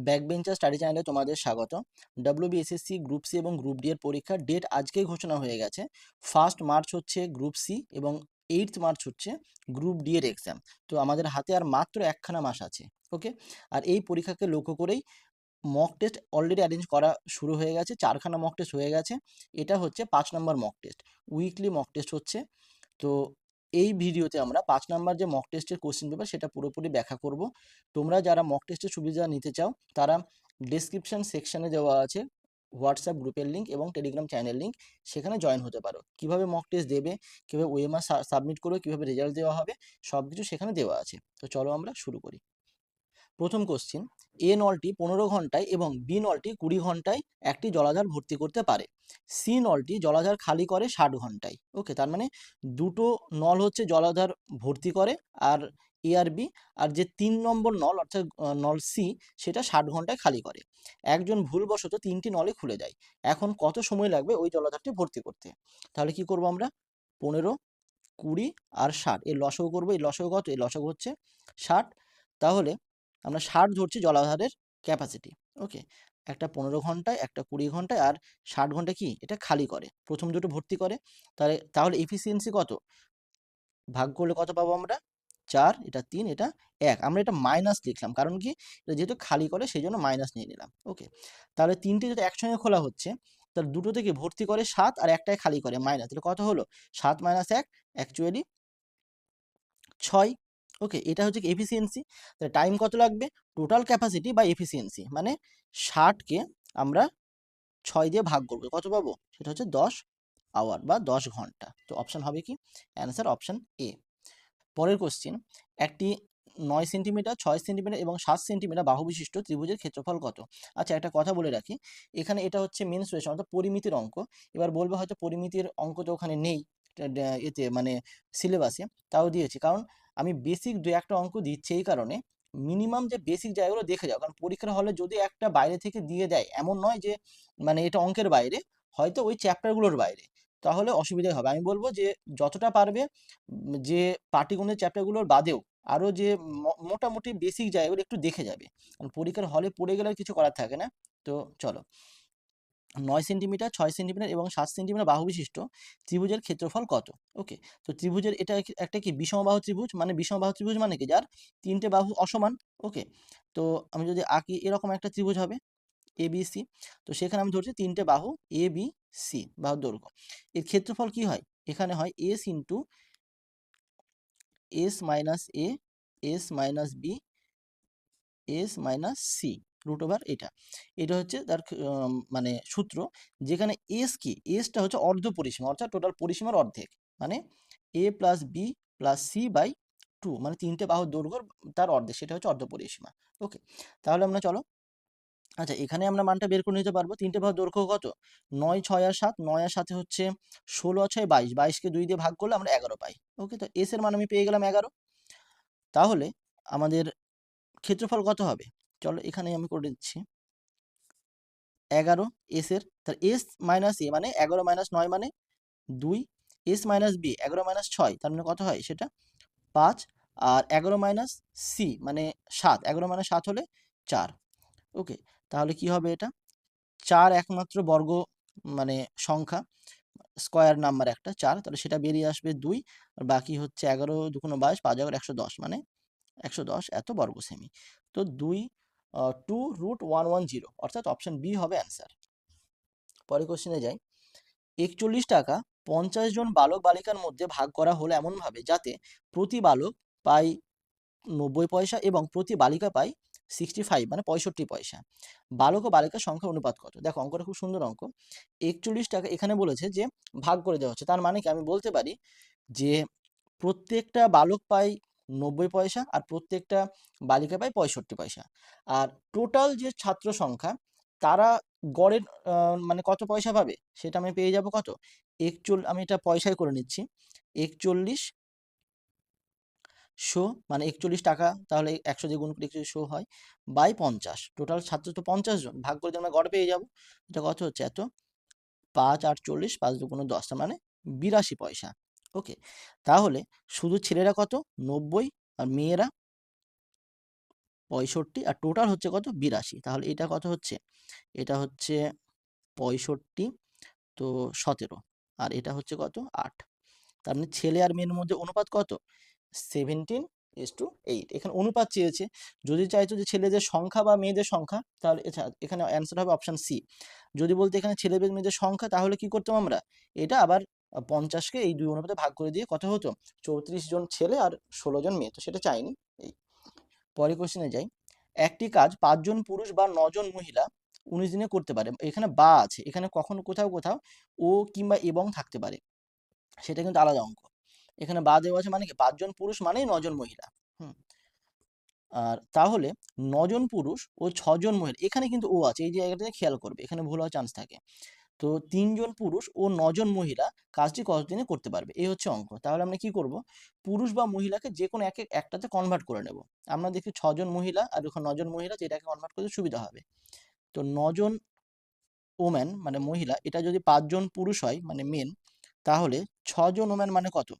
Backbencher study চ্যানেলে তোমাদের স্বাগত। ডব্লিউবিএসএসসি গ্রুপ সি এবং গ্রুপ ডি এর পরীক্ষার ডেট আজকেই ঘোষণা হয়ে গেছে। 1 মার্চ হচ্ছে গ্রুপ সি এবং 8 মার্চ হচ্ছে গ্রুপ ডি এর এক্সাম। তো আমাদের হাতে আর মাত্র একখানা মাস আছে। ওকে, আর এই পরীক্ষাকে লক্ষ্য করেই মক টেস্ট অলরেডি অ্যারেঞ্জ করা শুরু হয়ে গেছে। 4খানা মক টেস্ট হয়ে গেছে। এটা হচ্ছে 5 নম্বর mock test, weekly mock test হচ্ছে। তো এই ভিডিওতে আমরা 5 নাম্বার যে মক টেস্টের কোশ্চেন পেপার সেটা পুরোপুরি ব্যাখ্যা করব। তোমরা যারা মক টেস্টের সুবিধা নিতে চাও তারা ডেসক্রিপশন সেকশনে দেওয়া আছে হোয়াটসঅ্যাপ গ্রুপের লিঙ্ক এবং টেলিগ্রাম চ্যানেল লিঙ্ক, সেখানে জয়েন হতে পারো। কিভাবে মক টেস্ট দেবে, কিভাবে ওএমআর সাবমিট করবে, কিভাবে রেজাল্ট দেওয়া হবে, সব কিছু সেখানে দেওয়া আছে। তো চলো আমরা শুরু করি। প্রথম কোশ্চিন, এ নলটি 15 ঘন্টায় এবং বি নলটি 20 ঘন্টায় একটি জলাধার ভর্তি করতে পারে। সি নলটি জলাধার খালি করে 60 ঘন্টায়। ওকে, তার মানে দুটো নল হচ্ছে জলাধার ভর্তি করে, আর এ আর বি, আর যে 3 নম্বর নল অর্থাৎ নল সি সেটা 60 ঘন্টায় খালি করে। একজন ভুলবশত 3টি নলে খুলে দেয়। এখন কত সময় লাগবে ওই জলাধারটি ভর্তি করতে? তাহলে কি করব আমরা? 15, 20 আর 60 এর লসাগু করবো। এই লসাগু কত? এই লসাগু হচ্ছে 60। তাহলে আমরা 60 ধরছি জলাধারের ক্যাপাসিটি। ওকে, একটা 15 ঘন্টায়, একটা 20 ঘন্টায়, আর 60 ঘন্টায় কি এটা খালি করে, প্রথম দুটো ভর্তি করে। তাহলে এফিসিয়েন্সি কত? ভাগ করলে কত পাবো আমরা? 4, এটা 3, এটা 1। আমরা এটা মাইনাস লিখলাম, কারণ কি এটা যেহেতু খালি করে সেই জন্য মাইনাস নিয়ে নিলাম। ওকে, তাহলে 3টে যদি একসঙ্গে খোলা হচ্ছে, তাহলে দুটো থেকে ভর্তি করে 7 আর একটাই খালি করে মাইনাস, তাহলে কত হলো? 7 - 1 অ্যাকচুয়ালি 6। ওকে, এটা হচ্ছে কি এফিসিয়েন্সি। তাহলে টাইম কত লাগবে? টোটাল ক্যাপাসিটি বা এফিসিয়েন্সি, মানে 60কে আমরা 6 দিয়ে ভাগ করবো, কত পাবো? সেটা হচ্ছে 10 আওয়ার বা 10 ঘন্টা। তো অপশন হবে কি? Answer option A. পরের কোশ্চেন, একটি 9 সেন্টিমিটার, 6 সেন্টিমিটার এবং 7 সেন্টিমিটার বাহু বিশিষ্ট ত্রিভুজের ক্ষেত্রফল কত? আচ্ছা, একটা কথা বলে রাখি, এখানে এটা হচ্ছে মেনস্ট্রুয়েশন অর্থাৎ পরিমিতির অঙ্ক। এবার বলবো হয়তো পরিমিতির অঙ্ক তো ওখানে নেই, এতে মানে সিলেবাসে, তাও দিয়েছি কারণ আমি বেসিক 2-1টা অঙ্ক দিচ্ছি। এই কারণে মিনিমাম যে বেসিক জায়গাগুলো দেখে যাও, কারণ পরীক্ষার হলে যদি একটা বাইরে থেকে দিয়ে দেয়, এমন নয় যে মানে এটা অঙ্কের বাইরে, হয়তো ওই চ্যাপ্টারগুলোর বাইরে, তাহলে অসুবিধাই হবে। আমি বলবো যে যতটা পারবে যে পাটিগণিতের চ্যাপ্টারগুলোর বাদেও আরও যে মোটামুটি বেসিক জায়গাগুলো একটু দেখে যাবে, কারণ পরীক্ষার হলে পড়ে গেলে আর কিছু করার থাকে না। তো চলো, 9 সেন্টিমিটার, 6 সেন্টিমিটার এবং 7 সেন্টিমিটার বাহু বিশিষ্ট ত্রিভুজের ক্ষেত্রফল কত? ওকে, তো ত্রিভুজের এটা একটা কি বিষমবাহু ত্রিভুজ, মানে বিষমবাহু ত্রিভুজ মানে কি যার 3টে বাহু অসমান। ওকে, তো আমি যদি আঁকি এরকম একটা ত্রিভুজ হবে এ বি সি। তো সেখানে আমি ধরছি 3টে বাহু এ বি সি, বাহুর দৈর্ঘ্য। এর ক্ষেত্রফল কি হয়? এখানে হয় S into S minus A, S minus B, S minus C root over এটা। এটা হচ্ছে তার মানে সূত্র, যেখানে এস কি, এসটা হচ্ছে অর্ধ পরিসীমা অর্থাৎ টোটাল পরিসীমার অর্ধেক, মানে A plus B plus C by 2, মানে 3টে বাহুর দৈর্ঘ্য তার অর্ধেক, সেটা হচ্ছে অর্ধ পরিসীমা। ওকে, তাহলে আমরা চলো, আচ্ছা এখানে আমরা মানটা বের করে নিতে পারবো। 3টে বাহুর দৈর্ঘ্য কত? 9, 6 আর 7। 9 আর 7 হচ্ছে 16 আর 6 22, 22কে 2 দিয়ে ভাগ করলে আমরা 11 পাই। ওকে, তো এস এর মান আমি পেয়ে গেলাম 11। তাহলে আমাদের ক্ষেত্রফল কত হবে? চলো এখানে আমি করে দিচ্ছি 11 এস এর, তার এস মাইনাস এ মানে 11 মাইনাস 9 মানে 2, এস মাইনাস বি 11 মাইনাস 6 তার মানে কত হয় সেটা 5, আর 11 মাইনাস সি মানে 7, 11 মাইনাস 7 হলে 4। ওকে, তাহলে কি হবে এটা? 4 একমাত্র বর্গ মানে সংখ্যা, স্কয়ার নাম্বার একটা 4, তাহলে সেটা বেরিয়ে আসবে 2, আর বাকি হচ্ছে 11 2 22, 5 11 110, মানে 110 এত বর্গ সেমি। তো 2√110, অর্থাৎ অপশন বি হবে অ্যান্সার। পরের কোশ্চেনে যাই। 41 টাকা 50 জন বালক বালিকার মধ্যে ভাগ করা হলো এমনভাবে যাতে প্রতি বালক পায় 90 পয়সা এবং প্রতি বালিকা পায় 65 মানে 65 পয়সা। বালক ও বালিকার সংখ্যার অনুপাত কত? দেখো অঙ্কটা খুব সুন্দর অঙ্ক। 41 টাকা এখানে বলেছে যে ভাগ করে দেওয়া হচ্ছে, তার মানে কি আমি বলতে পারি যে প্রত্যেকটা বালক পায় 90 পয়সা আর প্রত্যেকটা বালিকা পায় 65 পয়সা। আর টোটাল যে ছাত্র সংখ্যা তারা গড়ের মানে কত পয়সা পাবে সেটা আমি পেয়ে যাব কত? আমি এটা পয়সায় করে নিচ্ছি। 4100 মানে 41 টাকা, তাহলে 100 দিয়ে গুণ করে 4100 হয় বাই 50। টোটাল ছাত্র তো 50 জন, ভাগ করে দিয়ে আমরা গড় পেয়ে যাব। এটা কত হচ্ছে? এত 5 8 40, 5 2 10, মানে 82 পয়সা। ওকে, তাহলে শুধু ছেলেরা কত? 90, আর মেয়েরা 65 আর টোটাল হচ্ছে কত 82, তাহলে এটা কত হচ্ছে, এটা হচ্ছে 65 তো 17 আর এটা হচ্ছে কত 8। তার মানে ছেলে আর মেয়ের মধ্যে অনুপাত কত 17:8। এখানে অনুপাত চেয়েছে, যদি চাইতো যে ছেলেদের সংখ্যা বা মেয়েদের সংখ্যা তাহলে এখানে অ্যান্সার হবে অপশান সি। যদি বলতে এখানে ছেলেদের মেয়েদের সংখ্যা তাহলে কি করতাম আমরা, এটা আবার 50কে এই 2 অনুপাতে ভাগ করে দিয়ে কত হতো 34 জন ছেলে আর 16 জন মেয়ে, তো সেটা চাইনি। এই পরের কোশ্চেনে যাই। একটি কাজ 5 জন পুরুষ বা 9 জন মহিলা 19 দিনে করতে পারে, এখানে বা আছে, এখানে কখনো কোথাও কোথাও ও কিংবা এবং থাকতে পারে, সেটা কিন্তু আলাদা অঙ্ক। এখানে বা দেওয়া আছে মানে কি 5 জন পুরুষ মানেই 9 জন মহিলা। আর তাহলে 9 জন পুরুষ ও 6 জন মহিলা, এখানে কিন্তু ও আছে, এই জায়গাটাতে খেয়াল করবে, এখানে ভুল হওয়ার চান্স থাকে। তো 3 জন পুরুষ ও 9 জন মহিলা কাজটি কতদিনে করতে পারবে, এই হচ্ছে অঙ্ক। তাহলে আমরা কি করব, পুরুষ বা মহিলাকে যে কোনো একটাতে কনভার্ট করে নেব। আমরা দেখি 6 জন মহিলা আর এখন 9 জন মহিলা, যেটাকে কনভার্ট করতে সুবিধা হবে। তো 9 জন ওম্যান মানে মহিলা, এটা যদি 5 জন পুরুষ হয় মানে মেন, তাহলে 6 জন ওম্যান মানে কত,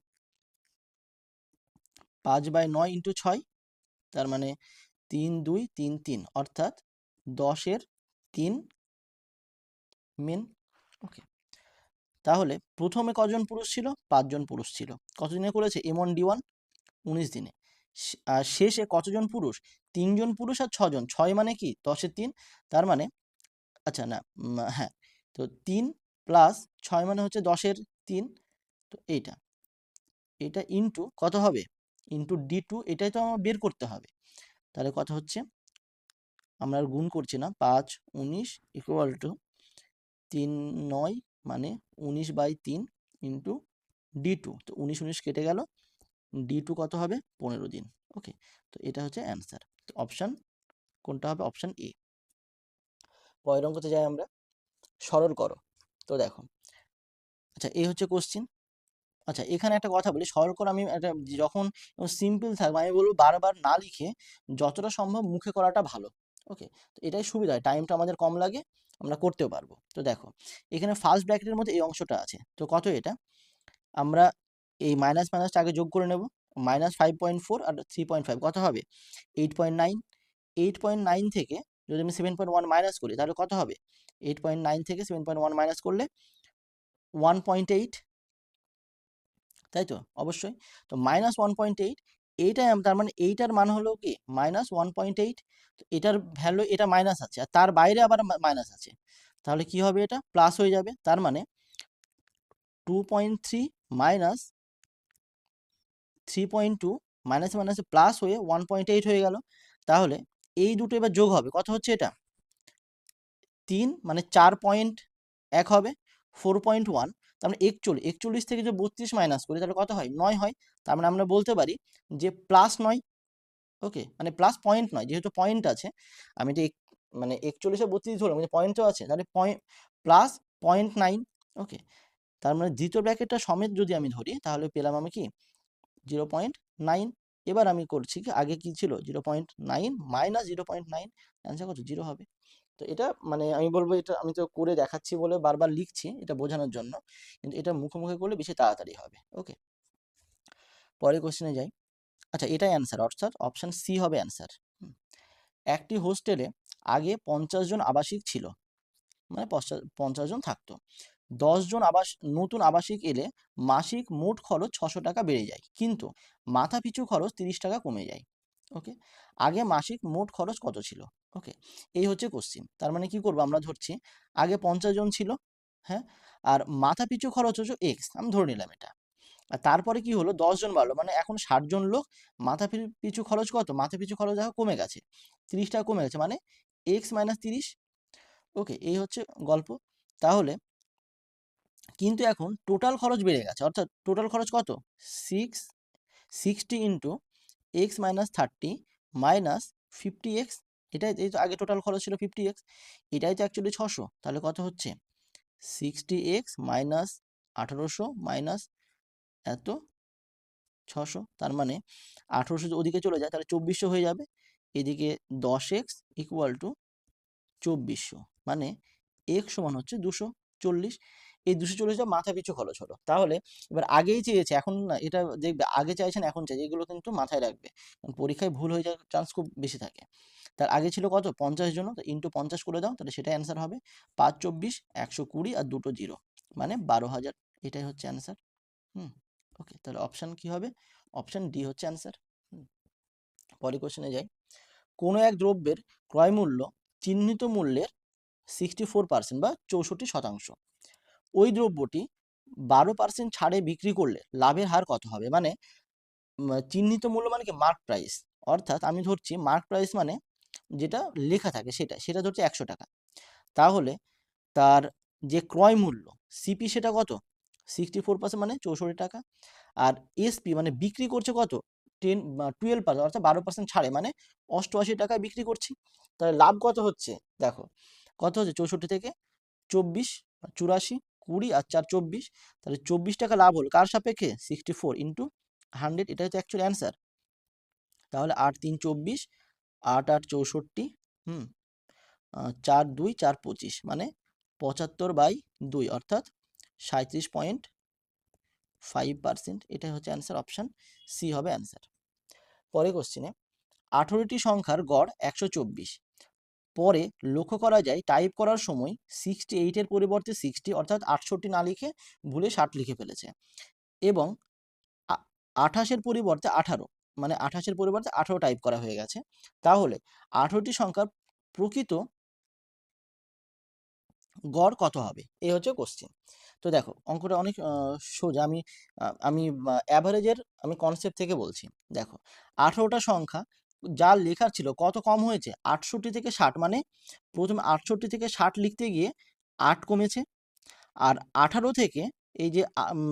5/9 ইন্টু 6, তার মানে 3 2 3 3, অর্থাৎ 10-এর 3 মেন। ওকে, তাহলে প্রথমে কজন পুরুষ ছিল, 5 জন পুরুষ ছিল, কতদিনে করেছে M1 D1 19 দিনে। আর শেষে কতজন পুরুষ, 3 জন পুরুষ আর 6 জন, 6 মানে কি 10-এর 3, তার মানে আচ্ছা না হ্যাঁ, তো 3 প্লাস 6 মানে হচ্ছে 10-এর 3, তো এটা ইন্টু কত হবে, ইন্টু D2, এটাই তো আমার বের করতে হবে। তাহলে কত হচ্ছে, আমরা আর গুণ করছি না, 5 19 ইকুয়াল টু 3 9 মানে 19/3 ইন্টু D2, তো 19 19 কেটে গেল, D2 কত হবে 15 দিন। ওকে, তো এটা হচ্ছে অ্যান্সার, তো অপশান কোনটা হবে, অপশান এ। পরের অঙ্কতে যাই আমরা, সরল করো। তো দেখো, আচ্ছা এই হচ্ছে কোশ্চিন। আচ্ছা এখানে একটা কথা বলি, সরল করো আমি একটা যখন সিম্পল থাকবে আমি বলবো বারবার না লিখে যতটা সম্ভব মুখে করাটা ভালো। ওকে, তো এটাই সুবিধা হয়, টাইমটা আমাদের কম লাগে, আমরা করতেও পারবো। তো দেখো এখানে ফার্স্ট ব্র্যাকেটের মধ্যে এই অংশটা আছে, তো কত এটা, আমরা এই মাইনাস মাইনাসটা আগে যোগ করে নেব, -5.4 আর 3.5 কত হবে 8.9। 8.9 থেকে যদি আমি 7.1 মাইনাস করি তাহলে কত হবে, 8.9 থেকে 7.1 মাইনাস করলে 1.8, তাই তো অবশ্যই। তো -1.8, এইটাই তার মানে এইটার মান হলো কি -1.8, তো এটার ভ্যালু এটা মাইনাস আছে আর তার বাইরে আবার মাইনাস আছে, তাহলে কি হবে এটা প্লাস হয়ে যাবে, তার মানে 2.3 মাইনাস 3.2 মাইনাসে মাইনাসে প্লাস হয়ে 1.8 হয়ে গেল। তাহলে এই দুটো এবার যোগ হবে, কত হচ্ছে এটা 3 মানে 4.1 হবে 4.1, তার মানে 41 থেকে যে 32 মাইনাস করি তাহলে কত হয় 9 হয়। তার মানে আমরা বলতে পারি যে +9। ওকে, মানে প্লাস পয়েন্ট নয়, যেহেতু পয়েন্ট আছে, আমি যে মানে 41-এ 32 ধরলাম কিন্তু পয়েন্টও আছে, তাহলে প্লাস 0.9। ওকে, তার মানে দ্বিতীয় ব্র্যাকেটটা সমেত যদি আমি ধরি তাহলে পেলাম আমি কি 0.9। এবার আমি করছি কি, আগে কি ছিল 0.9 মাইনাস 0.9, অ্যান্সার কত 0 হবে। তো এটা মানে আমি বলবো, এটা আমি তো করে দেখাচ্ছি বলে বারবার লিখছি এটা বোঝানোর জন্য, কিন্তু এটা মুখে মুখে করলে বেশি তাড়াতাড়ি হবে। ওকে, পরের কোশ্চেনে যাই। আচ্ছা এটাই অ্যান্সার, অর্থাৎ অপশান সি হবে অ্যান্সার। একটি হোস্টেলে আগে 50 জন আবাসিক ছিল, মানে 50 জন থাকতো, 10 জন নতুন আবাসিক এলে মাসিক মোট খরচ 600 টাকা বেড়ে যায়, কিন্তু মাথা পিছু খরচ 30 টাকা কমে যায়। ওকে, আগে মাসিক মোট খরচ কত ছিল। ওকে, এই হচ্ছে কোশ্চিন। তার মানে কি করবো, আমরা ধরছি আগে 50 জন ছিল, হ্যাঁ, আর মাথা পিছু খরচ হচ্ছে এক্স, আমি ধরে নিলাম এটা। আর তারপরে কি হলো 10 জন বাড়লো, মানে এখন 60 জন লোক, মাথা পিছু খরচ কত, মাথা পিছু খরচ দেখো কমে গেছে, 30 টাকা কমে গেছে, মানে এক্স মাইনাস 30। ওকে, এই হচ্ছে গল্প। তাহলে কিন্তু এখন টোটাল খরচ বেড়ে গেছে, অর্থাৎ টোটাল খরচ কত 60 into x minus 30 minus 50x, এটাই এই তো আগে টোটাল খরচ ছিল 50x, এটাই তো অ্যাকচুয়ালি 600, তাহলে কত হচ্ছে 60x মাইনাস 1800 মাইনাস এত 600, তার মানে 1800 যদি ওদিকে চলে যায় তাহলে 2400 হয়ে যাবে, এদিকে 10x ইকুয়াল টু 2400, মানে x সমান হচ্ছে 240। এই 240 মাথা পিছু খরচ হলো। তাহলে এবার আগেই চেয়েছে, এখন না, এটা দেখবে আগে চাইছেন এখন চাইছে, এগুলো কিন্তু মাথায় রাখবে, কারণ পরীক্ষায় ভুল হয়ে যাওয়ার চান্স খুব বেশি থাকে। তার আগে ছিল কত, 50 জন, তো ইন্টু 50 করে দাও, তাহলে সেটা অ্যান্সার হবে 5 24 120 আর দুটো জিরো, মানে 12,000। এটাই হচ্ছে অ্যান্সার। ওকে, তাহলে অপশান কি হবে, অপশান ডি হচ্ছে অ্যান্সার। পরে কোশ্চেনে যাই। কোনো এক দ্রব্যের ক্রয় মূল্য চিহ্নিত মূল্যের 64% বা 64%। ওই দ্রব্যটি 12% ছাড়ে বিক্রি করলে লাভের হার কত হবে? মানে চিহ্নিত মূল্য মানে কি, মার্ক প্রাইস। অর্থাৎ আমি ধরছি মার্ক প্রাইস মানে যেটা লেখা থাকে সেটা ধরছি 100 টাকা। তাহলে তার যে ক্রয় মূল্য সিপি সেটা কত, 64% মানে 64 টাকা। আর এসপি মানে বিক্রি করছে কত, 12%, অর্থাৎ 12% ছাড়ে, মানে 88 টাকায় বিক্রি করছি। তাহলে লাভ কত হচ্ছে, দেখো কত হচ্ছে, 64 থেকে 24, 84, 20 আর 4 24, তাহলে 24 টাকা লাভ হলো কার সাপেক্ষে, 64 ইন্টু 100, এটা হচ্ছে অ্যাকচুয়াল অ্যান্সার। তাহলে 8 3 24, 8 8 64, 4 2 4 25, মানে 75/2, অর্থাৎ 37.5%। এটাই হচ্ছে অ্যান্সার, অপশান সি হবে অ্যান্সার। পরে কোশ্চেনে, 18টি সংখ্যার গড় 124। পরে লক্ষ্য করা যায় টাইপ করার সময় 68-এর পরিবর্তে 60, অর্থাৎ 68 না লিখে ভুলে 60 লিখে ফেলেছে, এবং 28-এর পরিবর্তে 18, মানে 28-এর পরিবর্তে 18 টাইপ করা হয়ে গেছে। তাহলে 18টি সংখ্যার প্রকৃত গড় কত হবে, এই হচ্ছে কোশ্চেন। তো দেখো অঙ্কটা অনেক সোজা। আমি অ্যাভারেজের আমি কনসেপ্ট থেকে বলছি। দেখো 18টা সংখ্যা যা লেখার ছিল কত কম হয়েছে, 68 থেকে 60, মানে প্রথমে 68 থেকে 60 লিখতে গিয়ে 8 কমেছে। আর 18 থেকে এই যে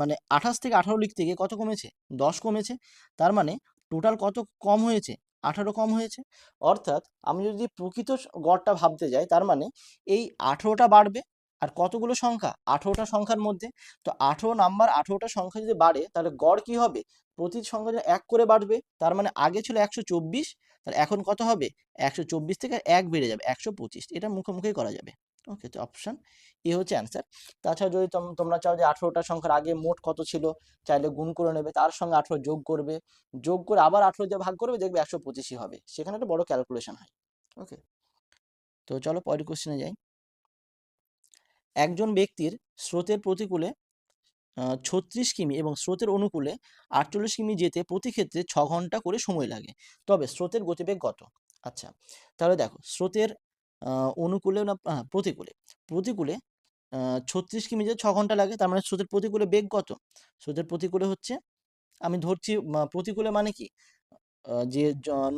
মানে 28 থেকে 18 লিখতে গিয়ে কত কমেছে, 10 কমেছে। তার মানে টোটাল কত কম হয়েছে, 18 কম হয়েছে। অর্থাৎ আমি যদি প্রকৃত গড়টা ভাবতে যাই, তার মানে এই 18টা বাড়বে। আর কতগুলো সংখ্যা, 18টা সংখ্যার মধ্যে, তো 18 নাম্বার 18টা সংখ্যা যদি বাড়ে, তাহলে গড় কি হবে, প্রতি সংখ্যা যদি 1 করে বাড়বে। তার মানে আগে ছিল 124, তাহলে এখন কত হবে, 124 থেকে 1 বেড়ে যাবে 125। এটা মুখোমুখি করা যাবে। ওকে, তো অপশন এ হচ্ছে অ্যান্সার। তাছাড়া যদি তোমরা চাও যে 18টা সংখ্যার আগে মোট কত ছিল, চাইলে গুণ করে নেবে, তার সঙ্গে 18 যোগ করবে, যোগ করে আবার 18 দিয়ে ভাগ করবে, দেখবে 125ই হবে। সেখানে একটা বড় ক্যালকুলেশন হয়। ওকে, তো চলো পরের কোশ্চেনে যাই। একজন ব্যক্তির স্রোতের প্রতিকূলে 36 কিমি এবং স্রোতের অনুকূলে 48 কিমি যেতে প্রতি ক্ষেত্রে 6 ঘন্টা করে সময় লাগে, তবে স্রোতের গতিবেগ কত? আচ্ছা, তাহলে দেখো স্রোতের অনুকূলে না প্রতিকূলে, প্রতিকূলে 36 কিমি যেতে 6 ঘন্টা লাগে, তার মানে স্রোতের প্রতিকূলে বেগ কত? স্রোতের প্রতিকূলে হচ্ছে, আমি ধরছি প্রতিকূলে মানে কি, যে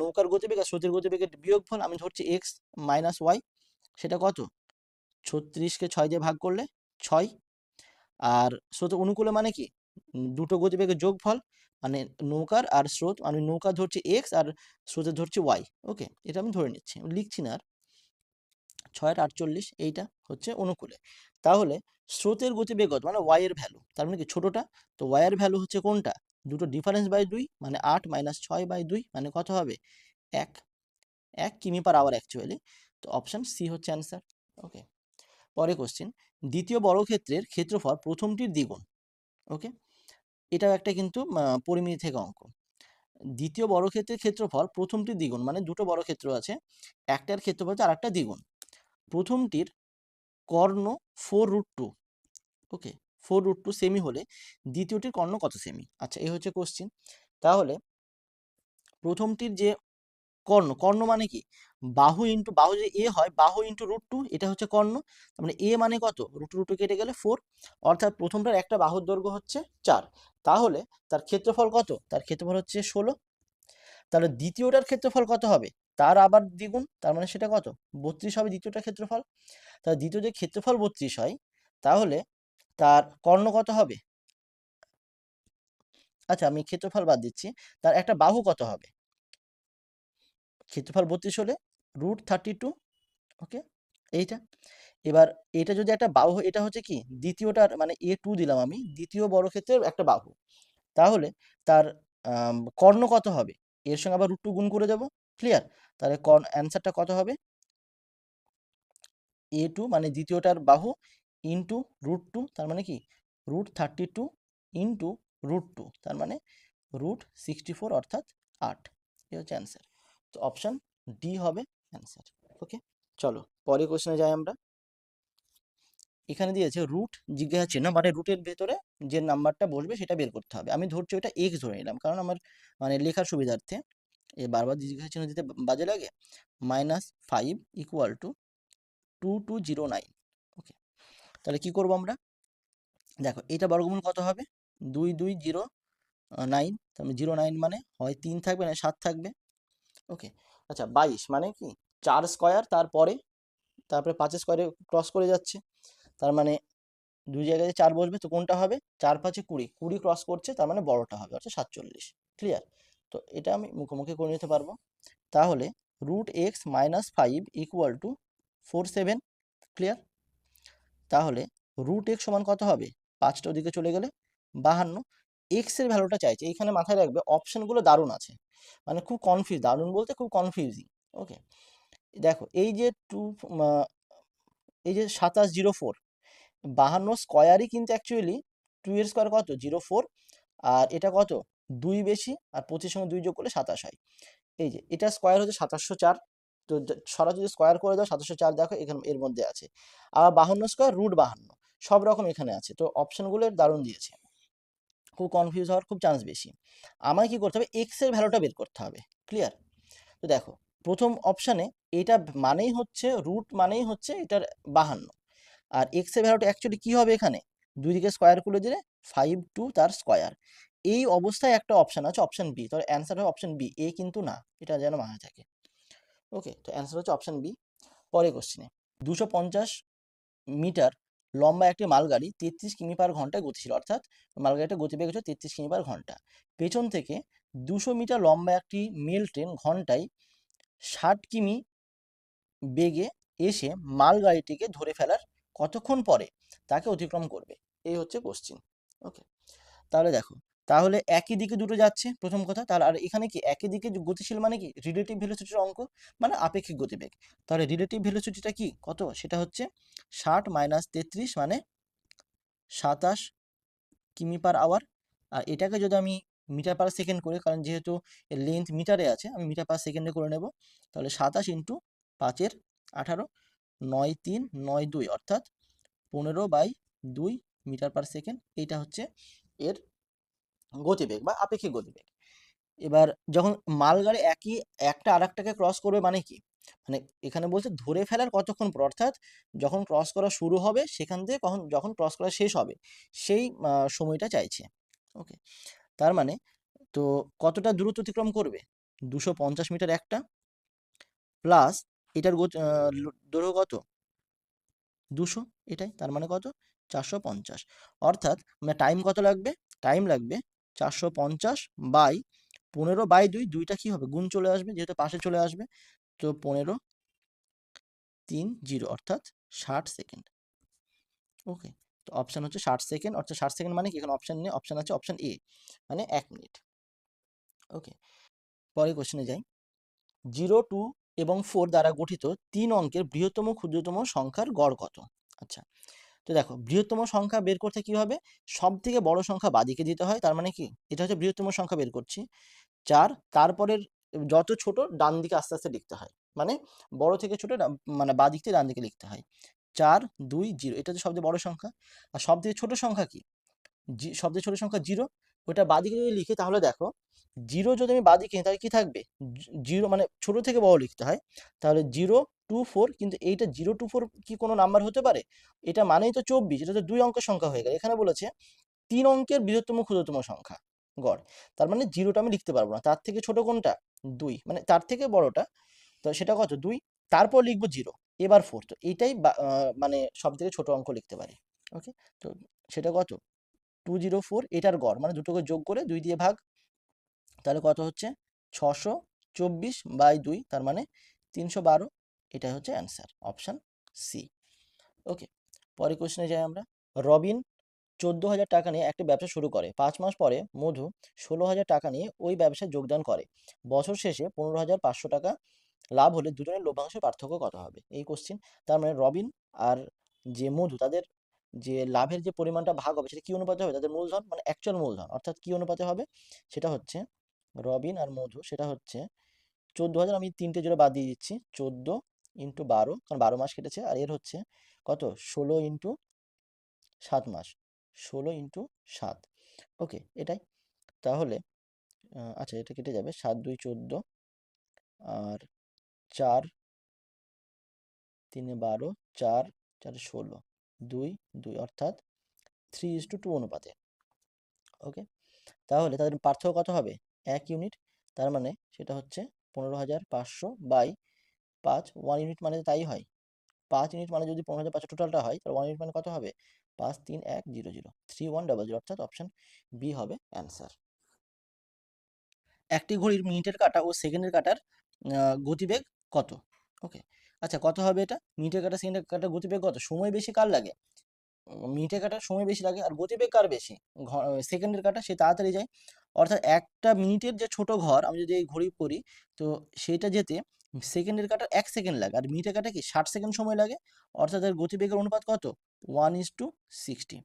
নৌকার গতিবেগ আর স্রোতের গতিবেগের বিয়োগফল, আমি ধরছি এক্স মাইনাস ওয়াই, সেটা কত, 36কে 6 দিয়ে ভাগ করলে 6। আর স্রোতের অনুকূলে মানে কি, দুটো গতিবেগের যোগফল, মানে নৌকার আর স্রোত, আমি নৌকা ধরছি এক্স আর স্রোতের ধরছি ওয়াই। ওকে, এটা আমি ধরে নিচ্ছি, লিখছি না আর। 6 আর 48, এইটা হচ্ছে অনুকূলে। তাহলে স্রোতের গতিবেগ কত, মানে ওয়াই এর ভ্যালু, তার মানে কি ছোটটা, তো ওয়াই এর ভ্যালু হচ্ছে কোনটা, দুটো ডিফারেন্স বাই 2, মানে 8 মাইনাস 6/2, মানে কত হবে, 1 1 কিমি পার আওয়ার অ্যাকচুয়ালি। তো অপশন সি হচ্ছে অ্যান্সার। ওকে, পরে কোশ্চেন, দ্বিতীয় বর্গক্ষেত্রের ক্ষেত্রফল প্রথমটির দ্বিগুণ। ওকে, এটাও একটা কিন্তু পরিমিতি থেকে অঙ্ক। দ্বিতীয় বর্গক্ষেত্রের ক্ষেত্রফল প্রথমটির দ্বিগুণ, মানে দুটো বর্গক্ষেত্র আছে, একটার ক্ষেত্রফল আর একটা দ্বিগুণ। প্রথমটির কর্ণ 4√2, ওকে, 4√2 সেমি হলে দ্বিতীয়টির কর্ণ কত সেমি? আচ্ছা, এই হচ্ছে কোশ্চেন। তাহলে প্রথমটির যে কর্ণ, কর্ণ মানে কি, বাহু ইন্টু বাহু, যদি এ হয় বাহু ইন্টু √2, এটা হচ্ছে কর্ণ। তার মানে এ মানে কত, √2 কেটে গেলে 4, অর্থাৎ প্রথমটার একটা বাহুর দৈর্ঘ্য হচ্ছে 4। তাহলে তার ক্ষেত্রফল কত, তার ক্ষেত্রফল হচ্ছে 16। তাহলে দ্বিতীয়টার ক্ষেত্রফল কত হবে, তার আবার দ্বিগুণ, তার মানে সেটা কত, 32 হবে দ্বিতীয়টার ক্ষেত্রফল। তাহলে দ্বিতীয় যে ক্ষেত্রফল 32 হয়, তাহলে তার কর্ণ কত হবে, আচ্ছা আমি ক্ষেত্রফল বাদ দিচ্ছি, তার একটা বাহু কত হবে, ক্ষেত্রফল 32 হলে √32। ওকে, এইটা। এবার এটা যদি একটা বাহু, এটা হচ্ছে কি দ্বিতীয়টার, মানে A2 দিলাম আমি, দ্বিতীয় বর্গক্ষেত্রের একটা বাহু। তাহলে তার কর্ণ কত হবে, এর সঙ্গে আবার √2 গুণ করে দেবো, ক্লিয়ার। তাহলে অ্যান্সারটা কত হবে, A2 মানে দ্বিতীয়টার বাহু ইন্টু √2, তার মানে কি √32 ইন্টু √2, তার মানে √64 অর্থাৎ 8। এই হচ্ছে অ্যান্সার। তো অপশান ডি হবে অ্যান্সার। ওকে, চলো পরের কোশ্চেনে যাই আমরা। এখানে দিয়েছে রুট জিজ্ঞাসা চিহ্ন, মানে রুটের ভেতরে যে নাম্বারটা বসবে সেটা বের করতে হবে। আমি ধরছি ওটা এক্স ধরে নিলাম, কারণ আমার মানে লেখার সুবিধার্থে বারবার জিজ্ঞাসা চিহ্ন দিতে বাজে লাগে। -5 = 2209। ওকে, তাহলে কি করব আমরা? দেখো এটা বর্গমূল কত হবে? 2209, তাহলে 09 মানে হয় 3 থাকবে না 7 থাকবে। ওকে, আচ্ছা 22 মানে কি 4 স্কোয়ার, তারপরে 5 স্কোয়ারে ক্রস করে যাচ্ছে, তার মানে দুই জায়গায় 4 বসবে, তো কোনটা হবে? 4 5 20, 20 ক্রস করছে, তার মানে বড়টা হবে, অর্থাৎ 47। ক্লিয়ার? তো এটা আমি মুখোমুখি করে নিতে পারবো। তাহলে √x-5 = 47। ক্লিয়ার? তাহলে √x সমান কত হবে? 5টা ওদিকে চলে গেলে 52। এক্স এর ভ্যালুটা চাইছে, এইখানে মাথায় রাখবে অপশনগুলো দারুণ আছে, মানে খুব কনফিউজ, দারুণ বলতে খুব কনফিউজিং। ওকে, দেখো এই যে এই যে 2704, 52 স্কোয়ারই কিন্তু অ্যাকচুয়ালি 2 এর স্কোয়ার কত? 04, আর এটা কত? 2 বেশি, আর 25 সঙ্গে 2 যোগ করলে 27 হয়। এই যে এটা স্কোয়ার হচ্ছে 2704, তো সরাসরি স্কোয়ার করে দাও 2704, দেখো এখানে এর মধ্যে আছে। আবার 52 স্কোয়ার √52, সব রকম এখানে আছে। তো অপশনগুলো দারুণ দিয়েছে, খুব কনফিউজ হওয়ার খুব চান্স বেশি। আমায় কি করতে হবে? এক্স এর ভ্যালুটা বের করতে হবে। ক্লিয়ার? তো দেখো প্রথম অপশানে এটা মানেই হচ্ছে রুট, মানেই হচ্ছে এটার 52, আর এক্স এর ভ্যালুটা অ্যাকচুয়ালি কি হবে? এখানে দুই দিকে স্কোয়ার করে দিলে 5 তার স্কোয়ার। এই অবস্থায় একটা অপশান আছে, অপশান বি, তাহলে অ্যান্সার হবে অপশান বি, এ কিন্তু না, এটা যেন মাথায় থাকে। ওকে, তো অ্যান্সার হচ্ছে অপশান বি। পরে কোশ্চেনে 250 মিটার লম্বা একটি মালগাড়ি 33 কিমি/ঘন্টায় গতিশীল, অর্থাৎ মালগাড়িটা গতিবেগ হচ্ছে 33 কিমি/ঘন্টা। পেছন থেকে 200 মিটার লম্বা একটি মেল ট্রেন ঘন্টায় 60 কিমি বেগে এসে মালগাড়িটিকে ধরে ফেলার কতক্ষণ পরে তাকে অতিক্রম করবে? এই হচ্ছে কোশ্চিন। ওকে, তাহলে দেখো, তাহলে একই দিকে দুটো যাচ্ছে প্রথম কথা, তাহলে আর এখানে কি একই দিকে গতিশীল মানে কি রিলেটিভ ভেলোসিটির অঙ্ক, মানে আপেক্ষিক গতিবেগ। তাহলে রিলেটিভ ভেলোসিটিটা কি কত? সেটা হচ্ছে 60 - 33 মানে 27 কিমি/আওয়ার। আর এটাকে যদি আমি মিটার/সেকেন্ড করি, কারণ যেহেতু লেন্থ মিটারে আছে, আমি মিটার/সেকেন্ডে করে নেব। তাহলে 27 × 5 = 18, 9 3 9 2, অর্থাৎ 15/2 মিটার/সেকেন্ড। এইটা হচ্ছে এর গতিবেগ বা আপেক্ষিক গতিবেগ। এবার যখন মালগাড়ি একটা আরেকটাকে ক্রস করবে মানে কি, মানে এখানে বলছে ধরে ফেলার কতক্ষণ পর, অর্থাৎ যখন ক্রস করা শুরু হবে সেখান থেকে যখন ক্রস করা শেষ হবে সেই সময়টা চাইছে। ওকে, তার মানে তো কতটা দূরত্ব অতিক্রম করবে? 250 মিটার একটা, প্লাস এটার দৈর্ঘ্য কত? 200, এটাই, তার মানে কত? 450। অর্থাৎ মানে টাইম কত লাগবে? টাইম লাগবে 450/15/2, দুইটা কি হবে? গুণ চলে আসবে, যেহেতু পাশে চলে আসবে। তো 15/3 অর্থাৎ 60 সেকেন্ড। ওকে, তো অপশান হচ্ছে 60 সেকেন্ড, অর্থাৎ 60 সেকেন্ড মানে কি? এখানে অপশান নেই, অপশান আছে অপশান এ, মানে 1 মিনিট। ওকে, পরের কোশ্চেনে যাই। 0 2 এবং 4 দ্বারা গঠিত 3 অঙ্কের বৃহত্তম ক্ষুদ্রতম সংখ্যার গড় কত? আচ্ছা, তো দেখো বৃহত্তম সংখ্যা বের করতে কি হবে? সব থেকে বড় সংখ্যা বাদিকে দিতে হয়, তার মানে কি এটা হচ্ছে বৃহত্তম সংখ্যা বের করছি 4, তারপরের যত ছোট ডান দিকে আস্তে আস্তে লিখতে হয়, মানে বড় থেকে ছোট মানে বাদিক থেকে ডান দিকে লিখতে হয়। 4 2 0, এটা হচ্ছে সবচেয়ে বড় সংখ্যা। আর সব থেকে ছোট সংখ্যা কি? সবচেয়ে ছোট সংখ্যা 0, ওটা বাদিকে যদি লিখি তাহলে দেখো 0 যদি আমি বাদিকে নিই তাহলে কি থাকবে? 0 মানে ছোট থেকে বড় লিখতে হয়, তাহলে 0 2 4, কিন্তু এইটা 0 2 4 কি কোনো নাম্বার হতে পারে? এটা মানেই তো 24, এটা তো 2 অঙ্কের সংখ্যা হয়ে গেল। এখানে বলেছে 3 অঙ্কের বৃহত্তম ক্ষুদ্রতম সংখ্যা গড়, তার মানে 0টা আমি লিখতে পারবো না। তার থেকে ছোট কোনটা? 2, মানে তার থেকে বড়টা, তো সেটা কত? 2, তারপর লিখবো 0, এবার 4, তো এইটাই মানে সব থেকে ছোট অঙ্ক লিখতে পারি। ওকে, তো সেটা কত? 204, এটার গড় মানে দুটোকে যোগ করে 2 দিয়ে ভাগ, তাহলে কত হচ্ছে? 624/2, তার মানে 312। এটাই হচ্ছে অ্যান্সার, অপশান সি। ওকে, পরের কোশ্চেনে যাই আমরা। রবিন 14,000 টাকা নিয়ে একটা ব্যবসা শুরু করে। 5 মাস পরে মধু 16,000 টাকা নিয়ে ওই ব্যবসায় যোগদান করে। বছর শেষে 15,500 টাকা লাভ হলে দুজনের লভ্যাংশের পার্থক্য কত হবে? এই কোশ্চেন। তার মানে রবিন আর যে মধু, তাদের যে লাভের যে পরিমাণটা ভাগ হবে সেটা কি অনুপাতে হবে, তাদের মূলধন মানে অ্যাকচুয়াল মূলধন, অর্থাৎ কি অনুপাতে হবে, সেটা হচ্ছে রবিন আর মধু, সেটা হচ্ছে 14,000, আমি 3টে জোড়া বাদ দিয়ে দিচ্ছি, 14 × 12, কারণ 12 মাস কেটেছে, আর এর হচ্ছে কত, 16 × 7 মাস, 16 × 7। ওকে, এটাই। তাহলে আচ্ছা, এটা কেটে যাবে, 7 2 14, আর 4 3 12, 4 4 16, 2 2, অর্থাৎ 3:2 অনুপাতে। ওকে, তাহলে তাদের পার্থক্য কত হবে, 1 ইউনিট, তার মানে সেটা হচ্ছে 15,500 বাই 5, 1 ইউনিট মানে তাই হয়, 5 ইউনিট মানে যদি 15,500 টোটালটা হয়, তাহলে 1 ইউনিট মানে কত হবে, 5 3 1 0 0 3100, অর্থাৎ অপশন বি হবে অ্যান্সার। একটি ঘড়ির মিনিটের কাঁটা ও সেকেন্ডের কাঁটার গতিবেগ কত? ওকে, আচ্ছা, কত হবে এটা, মিনিটের কাঁটা সেকেন্ডের কাঁটার গতিবেগ কত, সময় বেশি কার লাগে, মিনিটের কাঁটার সময় বেশি লাগে, আর গতিবেগ কার বেশি, সেকেন্ডের কাঁটা, সে তাড়াতাড়ি যায়। অর্থাৎ একটা মিনিটের যে ছোট ঘর আমি যদি এই ঘড়ি করি, তো সেটা যেতে সেকেন্ডের কাঁটার 1 সেকেন্ড লাগে, আর মিনিটের কাঁটা কি 60 সেকেন্ড সময় লাগে, অর্থাৎ এর গতিবেগের অনুপাত কত, 1:60।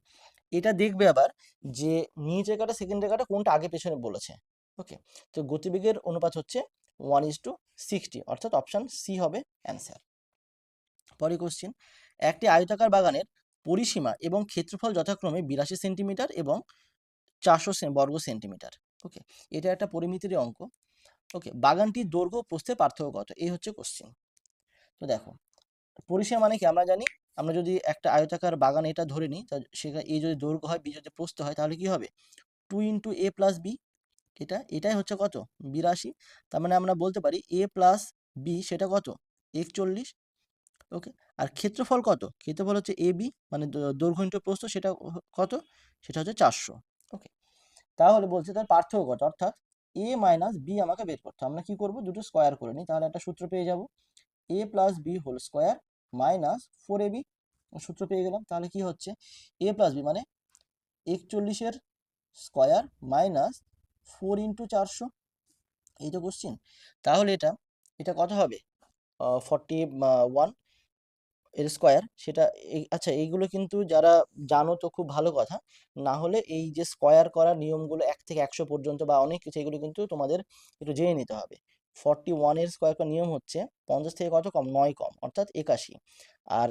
এটা দেখবে আবার যে মিনিটের কাঁটা সেকেন্ডের কাঁটা কোনটা আগে পেছনে বলেছে। ওকে, তো গতিবেগের অনুপাত হচ্ছে 1:60, অর্থাৎ অপশন সি হবে অ্যান্সার। পরে কোশ্চেন, একটি আয়তাকার বাগানের পরিসীমা এবং ক্ষেত্রফল যথাক্রমে 82 সেন্টিমিটার এবং 400 বর্গ সেন্টিমিটার। ওকে, এটা একটা পরিমিতির অঙ্ক। ওকে, বাগানটির দৈর্ঘ্য প্রস্থের পার্থক্য কত, এই হচ্ছে কোশ্চেন। তো দেখো, পরিসীমা মানে কি আমরা জানি, আমরা যদি একটা আয়তাকার বাগান এটা ধরে নিই, সেখানে এ যদি দৈর্ঘ্য হয়, বি যদি প্রস্থ হয়, তাহলে কি হবে, 2 × a + b, এটাই হচ্ছে কত, 82। তার মানে আমরা বলতে পারি a + b সেটা কত, 41। ওকে, আর ক্ষেত্রফল কত, ক্ষেত্রফল হচ্ছে এ বি, মানে দৈর্ঘ্য ইন্টু প্রস্থ, সেটা কত, সেটা হচ্ছে 400। ওকে, তাহলে বলছে তার পার্থক্য কত, অর্থাৎ a - b আমাকে বের করতে, আমরা কি করব, দুটো স্কোয়ার করে নিই, তাহলে একটা সূত্র পেয়ে যাব, a + b whole square minus 4ab, সূত্র পেয়ে গেলাম। তাহলে কি হচ্ছে, a + b মানে 41 স্কোয়ার মাইনাস 4 × 400, এই তো কোশ্চিন। তাহলে এটা এটা কত হবে, 41 এর স্কোয়ার, সেটা আচ্ছা, এইগুলো কিন্তু যারা জানো তো খুব ভালো কথা, না হলে এই যে স্কোয়ার করার নিয়মগুলো 1 থেকে 100 পর্যন্ত বা অনেক কিছু, এগুলো কিন্তু তোমাদের একটু জেনে নিতে হবে। 41 এর স্কোয়ার করার নিয়ম হচ্ছে 50 থেকে কত কম, 9 কম, অর্থাৎ 81। আর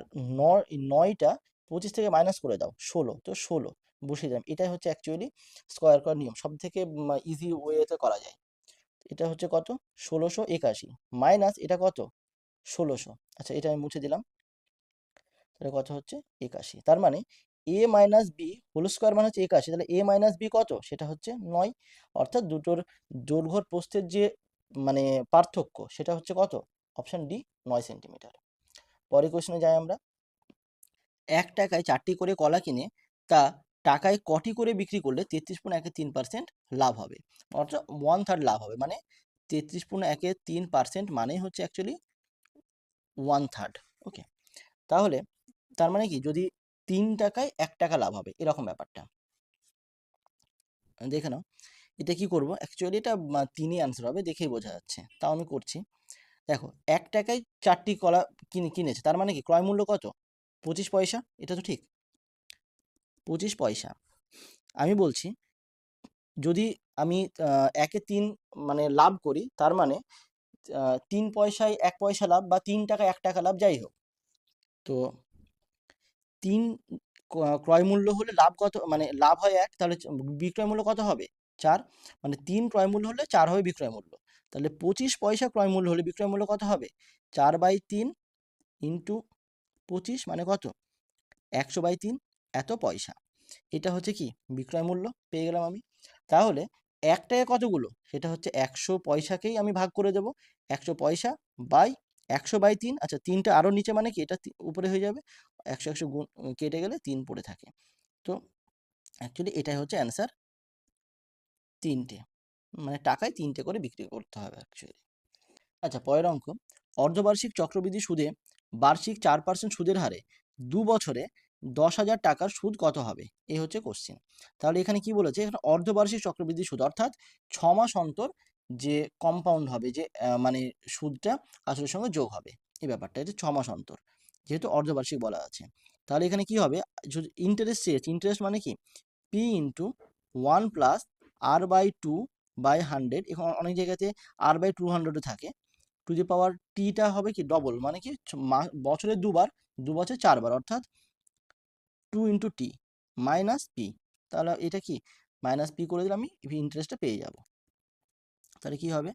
9টা 25 থেকে মাইনাস করে দাও, 16, তো 16 বসিয়ে দিলাম। এটাই হচ্ছে অ্যাকচুয়ালি স্কোয়ার করার নিয়ম, সব থেকে ইজি ওয়েতে করা যায়। এটা হচ্ছে কত, 1681 মাইনাস এটা কত, 1600। আচ্ছা, এটা আমি মুছে দিলাম, তাহলে কত হচ্ছে, 81। তার মানে a - b হোল স্কোয়ার মানে হচ্ছে 81, তাহলে a - b কত, সেটা হচ্ছে 9, অর্থাৎ দুটোর দৈর্ঘ্য প্রস্থের যে মানে পার্থক্য, সেটা হচ্ছে কত, অপশন ডি, 9 সেন্টিমিটার। পরে কোশ্চেনে যাই আমরা, 1 টাকায় 4টি করে কলা কিনে তা টাকায় কটি করে বিক্রি করলে 33.13% লাভ হবে, অর্থাৎ 1/3 লাভ হবে, মানে 33.13% মানেই হচ্ছে অ্যাকচুয়ালি 1/3। ওকে, তাহলে তার মানে কি, যদি 3 টাকায় 1 টাকা লাভ হবে, এরকম ব্যাপারটা দেখে নাও। এটা কি করব, অ্যাকচুয়ালি এটা 3ই অ্যান্সার হবে, দেখেই বোঝা যাচ্ছে, তাও আমি করছি। দেখো, 1 টাকায় 4টি কলা কিনেছে, তার মানে কি ক্রয় মূল্য কত, 25 পয়সা, এটা তো ঠিক, 25 পয়সা। আমি বলছি যদি আমি 1-এ 3 মানে লাভ করি, তার মানে 3 পয়সায় 1 পয়সা লাভ, বা 3 টাকায় 1 টাকা লাভ, যাই হোক। তো 3 ক্রয় মূল্য হলে লাভ কত, মানে লাভ হয় 1, তাহলে বিক্রয় মূল্য কত হবে, 4, মানে 3 ক্রয় মূল্য হলে 4 হবে বিক্রয় মূল্য, তাহলে 25 পয়সা ক্রয় মূল্য হলে বিক্রয় মূল্য কত হবে, 4/3 ইন্টু 25 মানে কত, 100/3, এত পয়সা। এটা হচ্ছে কি বিক্রয় মূল্য, পেয়ে গেলাম আমি। তাহলে 1 টাকা কতগুলো, সেটা হচ্ছে 100 পয়সাকেই আমি ভাগ করে দেবো, 100 পয়সা বাই 100/3, আচ্ছা 3টা আরও নিচে মানে কি, এটা উপরে হয়ে যাবে, 100 100 গুণ কেটে গেলে 3 পড়ে থাকে। তো অ্যাকচুয়ালি এটাই হচ্ছে অ্যান্সার, 3টে, মানে টাকায় 3টে করে বিক্রি করতে হবে অ্যাকচুয়ালি। আচ্ছা, পরের অঙ্ক, অর্ধবার্ষিক চক্রবৃদ্ধি সুদে বার্ষিক 4% সুদের হারে 2 বছরে 10,000 টাকার সুদ কত হবে, এই হচ্ছে কোশ্চেন। তাহলে এখানে কি বলেছে, এখানে অর্ধবার্ষিক চক্রবৃদ্ধি সুদ, অর্থাৎ 6 মাস অন্তর যে কম্পাউন্ড হবে, যে মানে সুদটা আসলের সঙ্গে যোগ হবে, এই ব্যাপারটা, এটা 6 মাস অন্তর, যেহেতু অর্ধবার্ষিক বলা আছে। তাহলে এখানে কি হবে, যদি ইন্টারেস্ট চেয়েছে, ইন্টারেস্ট মানে কি P into 1 plus R by 2 by 100, এখন অনেক জায়গাতে আর বাই 200 থাকে, টু দি পাওয়ার টিটা হবে কি ডবল, মানে কি বছরে দুবার, 2 বছর 4বার, অর্থাৎ 2 ইন্টু টি মাইনাস পি। তাহলে এটা কি মাইনাস পি করে দিলে আমি ইন্টারেস্টটা পেয়ে যাব। তাহলে কি হবে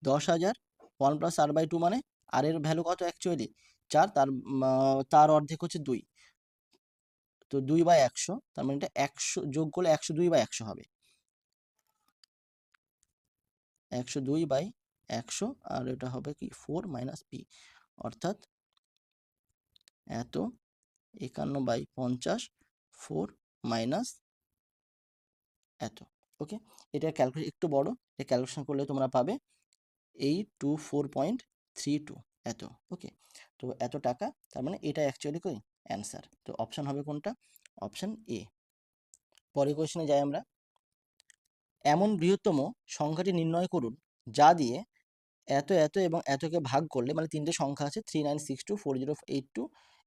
10,000, 1 প্লাস আর বাই 2 মানে আর এর ভ্যালু কত অ্যাকচুয়ালি 4, তার অর্ধেক হচ্ছে 2, তো 2/100, তার মানে এটা 100 যোগ করলে 102/100 হবে, 102/100, আর এটা হবে কি 4 মাইনাস পি, অর্থাৎ এত 51/50, 4 মাইনাস এত। ওকে, এটা ক্যালকুলেশন একটু বড়, এটা ক্যালকুলেশন করলে তোমরা পাবে 824.32 এত। ওকে, তো এত টাকা, তার মানে এটা অ্যাকচুয়ালি কই অ্যান্সার। তো অপশান হবে কোনটা, অপশান এ। পরের কোয়েশ্চেনে যাই আমরা। এমন বৃহত্তম সংখ্যাটি নির্ণয় করুন যা দিয়ে এত এত এবং এতকে ভাগ করলে, মানে তিনটে সংখ্যা আছে 3962, 4082,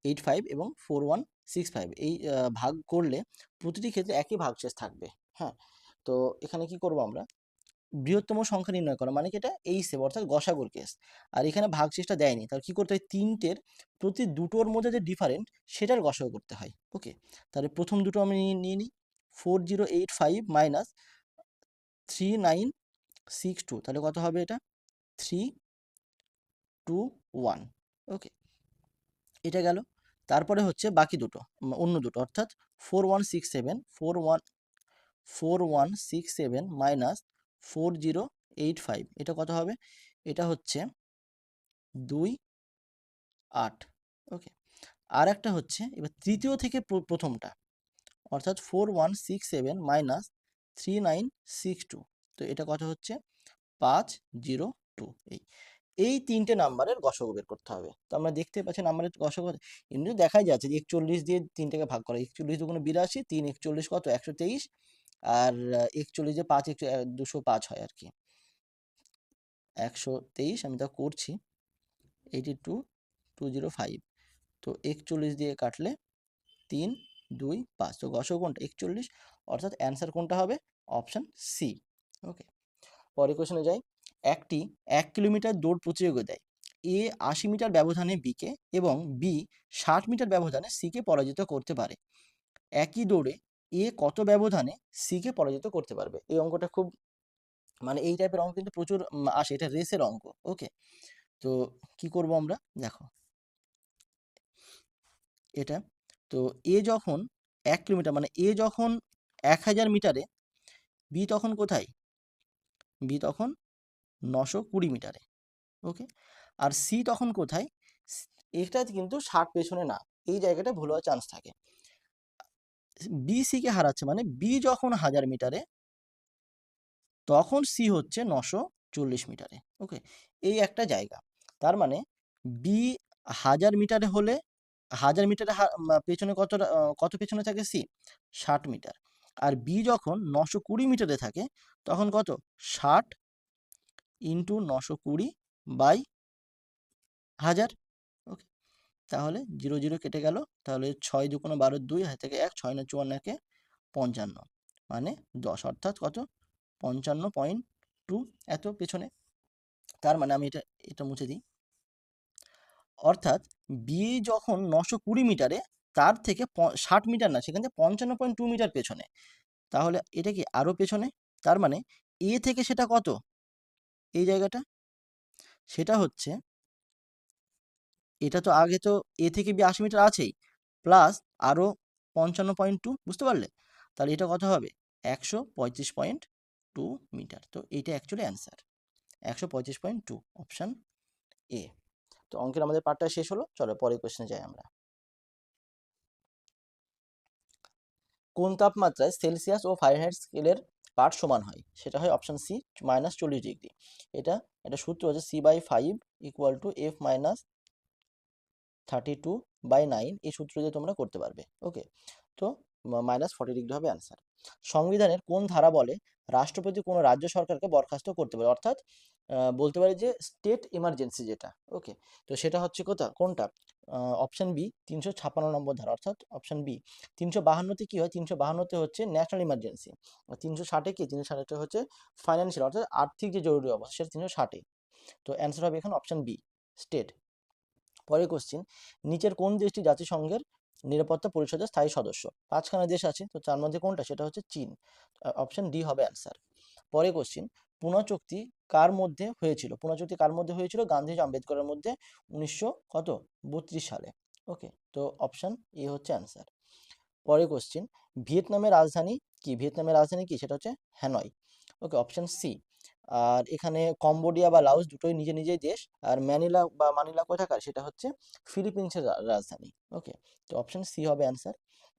85 এবং 4165, এই ভাগ করলে প্রতিটি ক্ষেত্রে একই ভাগশেষ থাকবে। হ্যাঁ, তো এখানে কি করব আমরা, বৃহত্তম সংখ্যা নির্ণয় করা মানে কি এটা এই সেভ, অর্থাৎ গসাগুর কেস। আর এখানে ভাগশেষটা দেয়নি, তাহলে কি করতে হয়, তিনটের প্রতি দুটোর মধ্যে যে ডিফারেন্ট সেটার গসাগু করতে হয়। ওকে, তাহলে প্রথম দুটো আমি নিয়ে নিই, 4085 মাইনাস 3962, তাহলে কত হবে এটা 321। ওকে, এটা গেল। তারপরে হচ্ছে বাকি দুটো, অন্য দুটো, অর্থাৎ 4167 মাইনাস 4085, এটা কত হবে, এটা হচ্ছে 28। ওকে, আর একটা হচ্ছে এবার তৃতীয় থেকে প্রথমটা, অর্থাৎ 4167 মাইনাস 3962, তো এটা কত হচ্ছে 502। এই তিনটে নাম্বারের গসাগু বের করতে হবে। তো আমরা দেখতে পাচ্ছি নাম্বারের গসাগু এমনি দেখাই যাচ্ছে যে 41 দিয়ে তিনটাকে ভাগ করা, 41 দুগুণে 82, 3 41 কত 123, আর 41 যে 5 205 হয় আর কি, 123, আমি তা করছি, 82205, তো 41 দিয়ে কাটলে 3 2 5, তো গসাগু কোনটা 41, অর্থাৎ অ্যান্সার কোনটা হবে, অপশান সি। ওকে, পরের কোশ্চেনে যাই। একটি 1 কিলোমিটার দৌড় প্রতিযোগিতায় এ 80 মিটার ব্যবধানে বিকে এবং বি 60 মিটার ব্যবধানে সিকে পরাজিত করতে পারে। একই দৌড়ে এ কত ব্যবধানে সিকে পরাজিত করতে পারবে? এই অঙ্কটা খুব, মানে এই টাইপের অঙ্ক কিন্তু প্রচুর আসে, এটা রেসের অঙ্ক। ওকে, তো কি করব আমরা, দেখো এটা, তো এ যখন 1 কিলোমিটার, মানে এ যখন 1000 মিটারে, বি তখন কোথায়, বি তখন 920 মিটারে। ওকে, আর সি তখন কোথায়, এটা কিন্তু 60 পেছনে না, এই জায়গাটা ভুল হওয়ার চান্স থাকে। বি সিকে হারাচ্ছে, মানে বি যখন 1000 মিটারে তখন সি হচ্ছে 940 মিটারে। ওকে, এই একটা জায়গা, তার মানে বি 1000 মিটারে হলে, 1000 মিটারে পেছনে কত পেছনে থাকে সি 60 মিটার, আর বি যখন 920 মিটারে থাকে তখন কত 60 ইন্টু 920 বাই 1000। ওকে, তাহলে 0 0 কেটে গেল, তাহলে 6 2 12 2 হাতে থেকে 1, 6 9 54 একে 55, মানে 10, অর্থাৎ কত 55.2 এত পেছনে। তার মানে আমি এটা এটা মুছে দিই, অর্থাৎ বি যখন 920 মিটারে তার থেকে 60 মিটার না, সেখান থেকে 55.2 মিটার পেছনে, তাহলে এটা কি আরো পেছনে, তার মানে এ থেকে সেটা কত, এই জায়গাটা সেটা হচ্ছে, এটা তো আগে তো এ থেকে বি 80 মিটার আছেই, প্লাস আরও 55.2, বুঝতে পারলে, তাহলে এটা কত হবে 135.2 মিটার। তো এইটা অ্যাকচুয়ালি অ্যান্সার 135.2, অপশান এ। তো অঙ্কের আমাদের পার্টটা শেষ হলো, চলো পরের কোয়েশ্চেনে যাই আমরা। কোন তাপমাত্রায় সেলসিয়াস ও ফারেনহাইট স্কেলের পাঠ সমান হয়, সেটা হয় অপশান সি -40°। এটা একটা সূত্র হচ্ছে C/5 = F - 32/9, এই সূত্র দিয়ে তোমরা করতে পারবে। ওকে, তো -40° হবে অ্যান্সার। সংবিধানের কোন ধারা বলে রাষ্ট্রপতি কোনো রাজ্য সরকারকে বরখাস্ত করতে পারে, অর্থাৎ বলতে পারি যে স্টেট এমার্জেন্সি যেটা, ওকে। তো সেটা হচ্ছে কোনটা? অপশন বি 356 নম্বর ধারা, অর্থাৎ অপশন বি। 352তে কি হয়? 352তে হচ্ছে ন্যাশনাল ইমার্জেন্সি, আর 360-এ কি? 360-টা হচ্ছে ফাইন্যান্সিয়াল, অর্থাৎ আর্থিক যে জরুরি অবস্থা, সেটা 360-এ। তো অ্যান্সার হবে এখানে অপশন বি, স্টেট। পরের কোশ্চিন, নিচের কোন দেশটি জাতিসংঘের নিরাপত্তা পরিষদের স্থায়ী সদস্য? 5খানা দেশ আছে, তো তার মধ্যে কোনটা? সেটা হচ্ছে চীন। অপশন ডি হবে অ্যান্সার। পরের কোশ্চিন, পুনা চুক্তি কার মধ্যে হয়েছিল? পুনা চুক্তি কার মধ্যে হয়েছিল? গান্ধীজি আম্বেদকরের মধ্যে 1932 সালে। ওকে, তো অপশন এ হচ্ছে অ্যান্সার। পরের কোশ্চিন, ভিয়েতনামের রাজধানী কি? ভিয়েতনামের রাজধানী কি? সেটা হচ্ছে হ্যানয়। ওকে, অপশন সি। আর এখানে কম্বোডিয়া বা লাওস দুটোই নিজে নিজেই দেশ, আর ম্যানিলা বা মানিলা কোথাকার? সেটা হচ্ছে ফিলিপিন্সের রাজধানী। ওকে, তো অপশন সি হবে অ্যান্সার।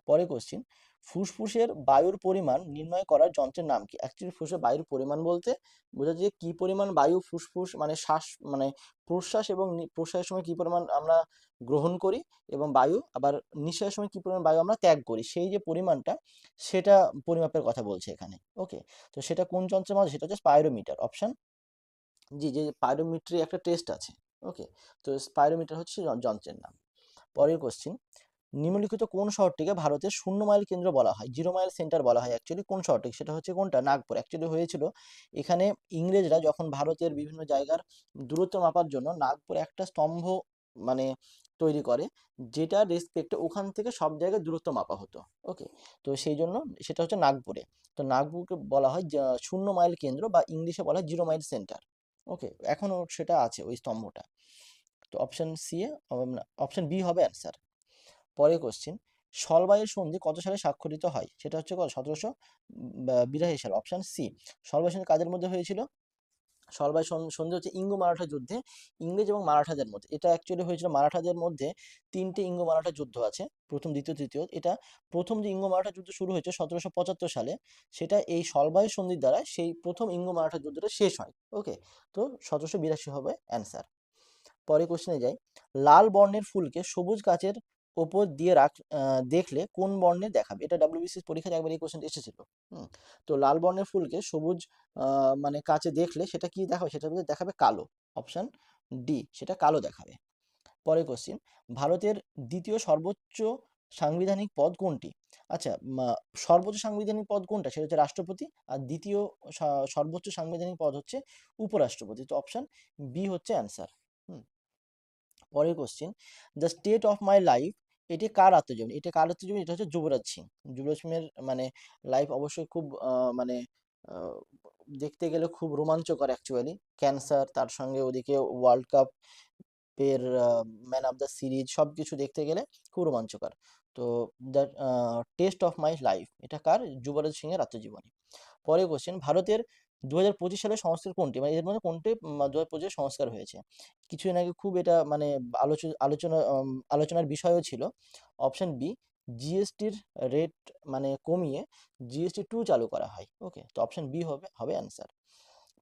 পরের কোশ্চিন, ফুসফুসের বায়ুর পরিমাণ নির্ণয় করার যন্ত্রের নাম কি? অ্যাকচুয়ালি ফুসফুসের বায়ুর পরিমাণ বলতে বোঝা যায় কি পরিমাণ বায়ু ফুসফুস মানে শ্বাস মানে প্রশ্বাস এবং প্রশ্বাসের সময় কি পরিমাণ আমরা গ্রহণ করি, এবং বায়ু আবার নিঃশ্বাসের সময় কি পরিমাণ বায়ু আমরা ত্যাগ করি, সেই যে পরিমাণটা, সেটা পরিমাপের কথা বলছে এখানে। ওকে, তো সেটা কোন যন্ত্রের মাধ্যমে? সেটা হচ্ছে স্পাইরোমিটার। অপশন জি, যে পাইরোমিটারি একটা টেস্ট আছে। ওকে, তো স্পাইরোমিটার হচ্ছে যন্ত্রের নাম। পরের কোশ্চিন, নিম্নলিখিত কোন শহরটিকে ভারতের 0 মাইল কেন্দ্র বলা হয়? 0 মাইল সেন্টার বলা হয় অ্যাকচুয়ালি কোন শহরটিকে? সেটা হচ্ছে কোনটা? নাগপুর। অ্যাকচুয়ালি হয়েছিল এখানে ইংরেজরা যখন ভারতের বিভিন্ন জায়গার দূরত্ব মাপার জন্য নাগপুর একটা স্তম্ভ মানে তৈরি করে, যেটা রেসপেক্টে ওখান থেকে সব জায়গায় দূরত্ব মাপা হতো। ওকে, তো সেই জন্য সেটা হচ্ছে নাগপুরে। তো নাগপুরকে বলা হয় 0 মাইল কেন্দ্র, বা ইংলিশে বলা হয় 0 মাইল সেন্টার। ওকে, এখনো সেটা আছে ওই স্তম্ভটা। তো অপশন সি, অপশন বি হবে অ্যান্সার। পরের কোশ্চিন, সলবাইয়ের সন্ধি কত সালে স্বাক্ষরিত হয়? সেটা হচ্ছে কত? 1782 সাল। Option C. সলবাই সন্ধি কাদের মধ্যে হয়েছিল? সলবাই সন্ধি হচ্ছে ইঙ্গো মারাঠা যুদ্ধে ইংরেজ এবং মারাঠাদের মধ্যে। এটা অ্যাকচুয়ালি হয়েছিল মারাঠাদের মধ্যে। 3টে ইঙ্গো মারাঠা যুদ্ধ আছে, প্রথম, দ্বিতীয়, তৃতীয়। এটা প্রথম যে ইঙ্গো মারাঠা যুদ্ধ শুরু হয়েছে 1775 সালে, সেটা এই সলবাই সন্ধির দ্বারা সেই প্রথম ইঙ্গো মারাঠা যুদ্ধটা শেষ হয়। ওকে, তো 1782 হবে অ্যান্সার। পরের কোশ্চেনে যাই, লাল বর্ণের ফুলকে সবুজ গাছের ওপর দিয়ে দেখলে কোন বর্ণের দেখাবে? এটা ডাব্লিউবিসিএস পরীক্ষায় একবার এই কোশ্চেনটা এসেছিল। হুম, তো লাল বর্ণের ফুলকে সবুজ মানে কাছে দেখলে সেটা কি দেখাবে? সেটা দেখাবে কালো। অপশন ডি, সেটা কালো দেখাবে। পরের কোশ্চেন, ভারতের দ্বিতীয় সর্বোচ্চ সাংবিধানিক পদ কোনটি? আচ্ছা, সর্বোচ্চ সাংবিধানিক পদ কোনটা? সেটা হচ্ছে রাষ্ট্রপতি, আর দ্বিতীয় সর্বোচ্চ সাংবিধানিক পদ হচ্ছে উপরাষ্ট্রপতি। তো অপশন বি হচ্ছে অ্যান্সার। হুম, পরের question, the state of my life, এটি কার আত্মজীবনী? এটা কার আত্মজীবনী? এটা হচ্ছে যুবরাজ সিং। যুবরাজ সিংয়ের মানে লাইফ অবশ্যই খুব মানে আহ, দেখতে গেলে খুব রোমাঞ্চকর অ্যাকচুয়ালি। ক্যান্সার, তার সঙ্গে ওদিকে ওয়ার্ল্ড কাপ এর ম্যান অফ দ্য সিরিজ, সব কিছু দেখতে গেলে খুব রোমাঞ্চকর। তো the test of my life, এটা কার? যুবরাজ সিং এর আত্মজীবনী। পরের কোশ্চেন, ভারতের 2025 সালে সংস্কার কোনটি? মানে এর মধ্যে কোনটি 2025 সংস্কার হয়েছে? কিছুদিন আগে খুব এটা মানে আলোচনার বিষয়ও ছিল। অপশন বি, জিএসটির রেট মানে কমিয়ে GST 2 চালু করা হয়। ওকে, তো অপশন বি হবে অ্যান্সার।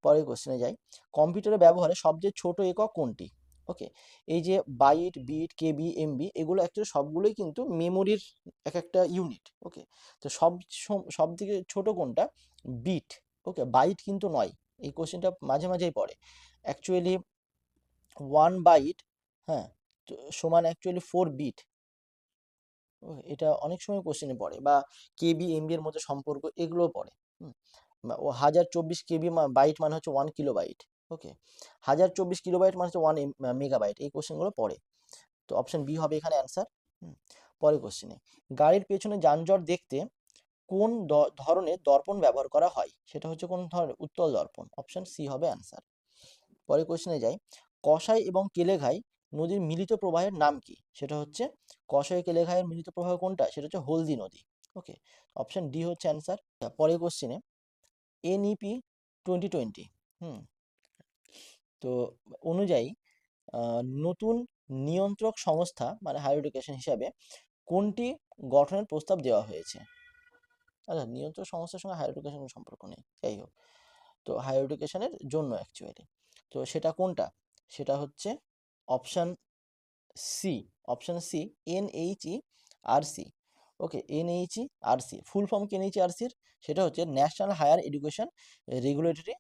পরের কোশ্চেনে যাই, কম্পিউটারের ব্যবহারে সবচেয়ে ছোট একক কোনটি? ওকে, এই যে বাইট, বিট, কেবি, এমবি, এগুলো অ্যাকচুয়ালি সবগুলোই কিন্তু মেমোরির এক একটা ইউনিট। ওকে, তো সব থেকে ছোট কোনটা? বিট। ওকে, বাইট কিন্তু নয়। এই কোশ্চেনটা মাঝে মাঝেই পড়ে অ্যাকচুয়ালি। 1 বাইট, হ্যাঁ, তো সমান অ্যাকচুয়ালি 4 বিট। এটা অনেক সময় কোশ্চেনে পড়ে, বা কেবি এমবি এর মধ্যে সম্পর্ক, এগুলো পড়ে। হুম, বা ও 1024 কেবি বাইট মানে হচ্ছে 1 কিলোবাইট। ওকে, 1024 কিলোবাইট মানে হচ্ছে 1 মেগাবাইট। এই কোশ্চেনগুলো পড়ে। তো অপশন বি হবে এখানে অ্যান্সার। পরের কোশ্চেনে, গাড়ির পেছনে যানজট দেখতে কোন ধরনের দর্পণ ব্যবহার করা হয়? সেটা হচ্ছে কোন ধরনের? উত্তল দর্পণ। অপশন সি হবে অ্যান্সার। পরের কোশ্চেনে যাই, কসাই এবং কেলেঘাই নদীর মিলিত প্রবাহের নাম কি? সেটা হচ্ছে কসাই কেলেঘাইয়ের মিলিত প্রবাহ কোনটা? সেটা হচ্ছে হলদি নদী। ওকে, অপশন ডি হচ্ছে অ্যান্সার। পরের কোশ্চেনে, NEP 2020, হুম, তো অনুযায়ী নতুন নিয়ন্ত্রক সংস্থা মানে হায়ার এডুকেশন হিসাবে কোনটি গঠনের প্রস্তাব দেওয়া হয়েছে? আচ্ছা, নিয়ন্ত্রক সংস্থার সঙ্গে হায়ার এডুকেশনের সম্পর্ক নেই, যাই হোক। তো হায়ার এডুকেশনের জন্য অ্যাকচুয়ালি, তো সেটা কোনটা? সেটা হচ্ছে option C. Option C, NHERC। Okay, NHERC full form কি NHERC-র? সেটা হচ্ছে national higher education regulatory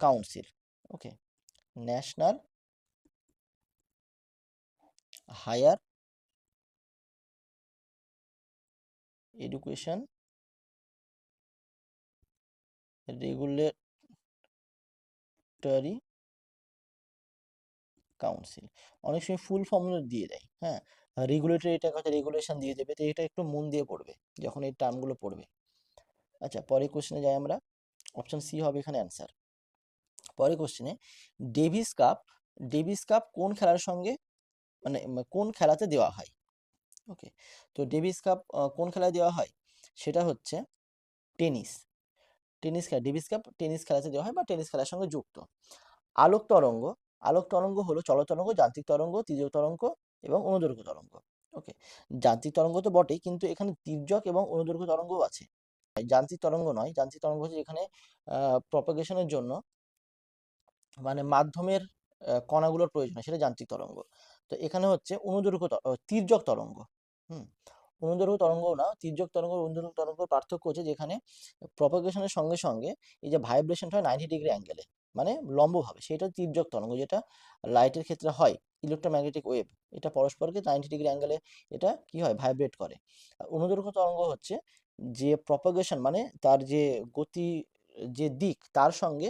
council. Okay, national higher education regulatory council. অনেক সময় ফুল ফর্মুলা দিয়ে দেয়, হ্যাঁ, রেগুলেটরি এটা কথা রেগুলেশন দিয়ে দেবে, তো এটা একটু মন দিয়ে পড়বে যখন এই টার্মগুলো পড়বে। আচ্ছা, পরের কোশ্চেনে যাই আমরা। অপশন সি হবে এখানে অ্যান্সার। পরের কোশ্চেনে, ডেভিস কাপ, ডেভিস কাপ কোন খেলার সঙ্গে মানে কোন খেলাতে দেওয়া হয়? ওকে, তো ডেভিস কাপ কোন খেলায় দেওয়া হয়? সেটা হচ্ছে টেনিস। টেনিস খেলা, ডেভিস কাপ টেনিস খেলাতে দেওয়া হয় বা টেনিস খেলার সঙ্গে যুক্ত। আলোক তরঙ্গ, আলোক তরঙ্গ হলো চলতরঙ্গ, যান্ত্রিক তরঙ্গ, তির্যক তরঙ্গ এবং অনুদৈর্ঘ্য তরঙ্গ। ওকে, যান্ত্রিক তরঙ্গ তো বটেই, কিন্তু এখানে তির্যক এবং অনুদৈর্ঘ্য তরঙ্গও আছে। যান্ত্রিক তরঙ্গ নয়, যান্ত্রিক তরঙ্গ হচ্ছে যেখানে প্রপাগেশনের জন্য মানে মাধ্যমের কণাগুলোর প্রয়োজন হয়, সেটা যান্ত্রিক তরঙ্গ। তো এখানে হচ্ছে তির্যক তরঙ্গ। হুম, অনুদৈর্ঘ্য তরঙ্গ না, তির্যক তরঙ্গ অনুদৈর্ঘ্য তরঙ্গ পার্থক্য হচ্ছে যেখানে প্রপাগেশনের সঙ্গে সঙ্গে এই যে ভাইব্রেশনটা হয় 90 ডিগ্রি অ্যাঙ্গেলে, মানে লম্বভাবে, সেটা তির্যক তরঙ্গ, যেটা লাইটের ক্ষেত্রে হয়। ইলেকট্রোম্যাগনেটিক ওয়েভ, এটা পরস্পরকে 90 ডিগ্রি অ্যাঙ্গেলে এটা কি হয়, ভাইব্রেট করে। আর অনুদৈর্ঘ্য তরঙ্গ হচ্ছে যে প্রপাগেশন মানে তার যে গতি, যে দিক, তার সঙ্গে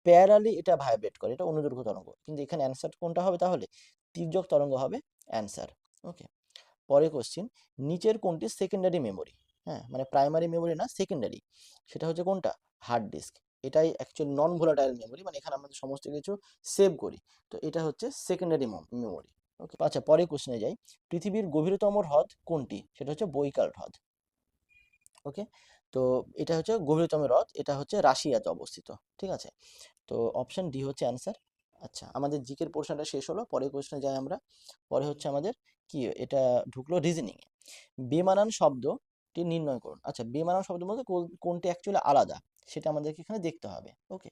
প্যারালি এটা ভাইব্রেট করে, এটা অনুদৈর্ঘ্য তরঙ্গ। কিন্তু এখানে অ্যান্সার কোনটা হবে তাহলে? তির্যক তরঙ্গ হবে অ্যান্সার। ওকে, পরের কোশ্চিন, নিচের কোনটি সেকেন্ডারি মেমোরি? হ্যাঁ, মানে প্রাইমারি মেমোরি না, সেকেন্ডারি। সেটা হচ্ছে কোনটা? Hard disk. এটাই অ্যাকচুয়ালি নন ভোলাটাইল মেমোরি, মানে এখানে আমাদের সমস্ত কিছু সেভ করি। তো এটা হচ্ছে সেকেন্ডারি মেমোরি। ওকে, আচ্ছা, পরের কোশ্চেনে যাই। পৃথিবীর গভীরতম হ্রদ কোনটি? সেটা হচ্ছে বৈকাল হ্রদ। ওকে, তো এটা হচ্ছে গভীরতম হ্রদ, এটা হচ্ছে রাশিয়াতে অবস্থিত। ঠিক আছে, তো অপশন ডি হচ্ছে অ্যান্সার। আচ্ছা, আমাদের জিকের পোর্শনটা শেষ হলো, পরের কোশ্চেনে যাই আমরা। পরে হচ্ছে আমাদের কি এটা ঢুকলো রিজনিং এ। বেমানান শব্দটি নির্ণয় করুন। আচ্ছা, বেমানান শব্দ বলতে কোনটি অ্যাকচুয়ালি আলাদা সেটা আমাদেরকে এখানে দেখতে হবে। ওকে,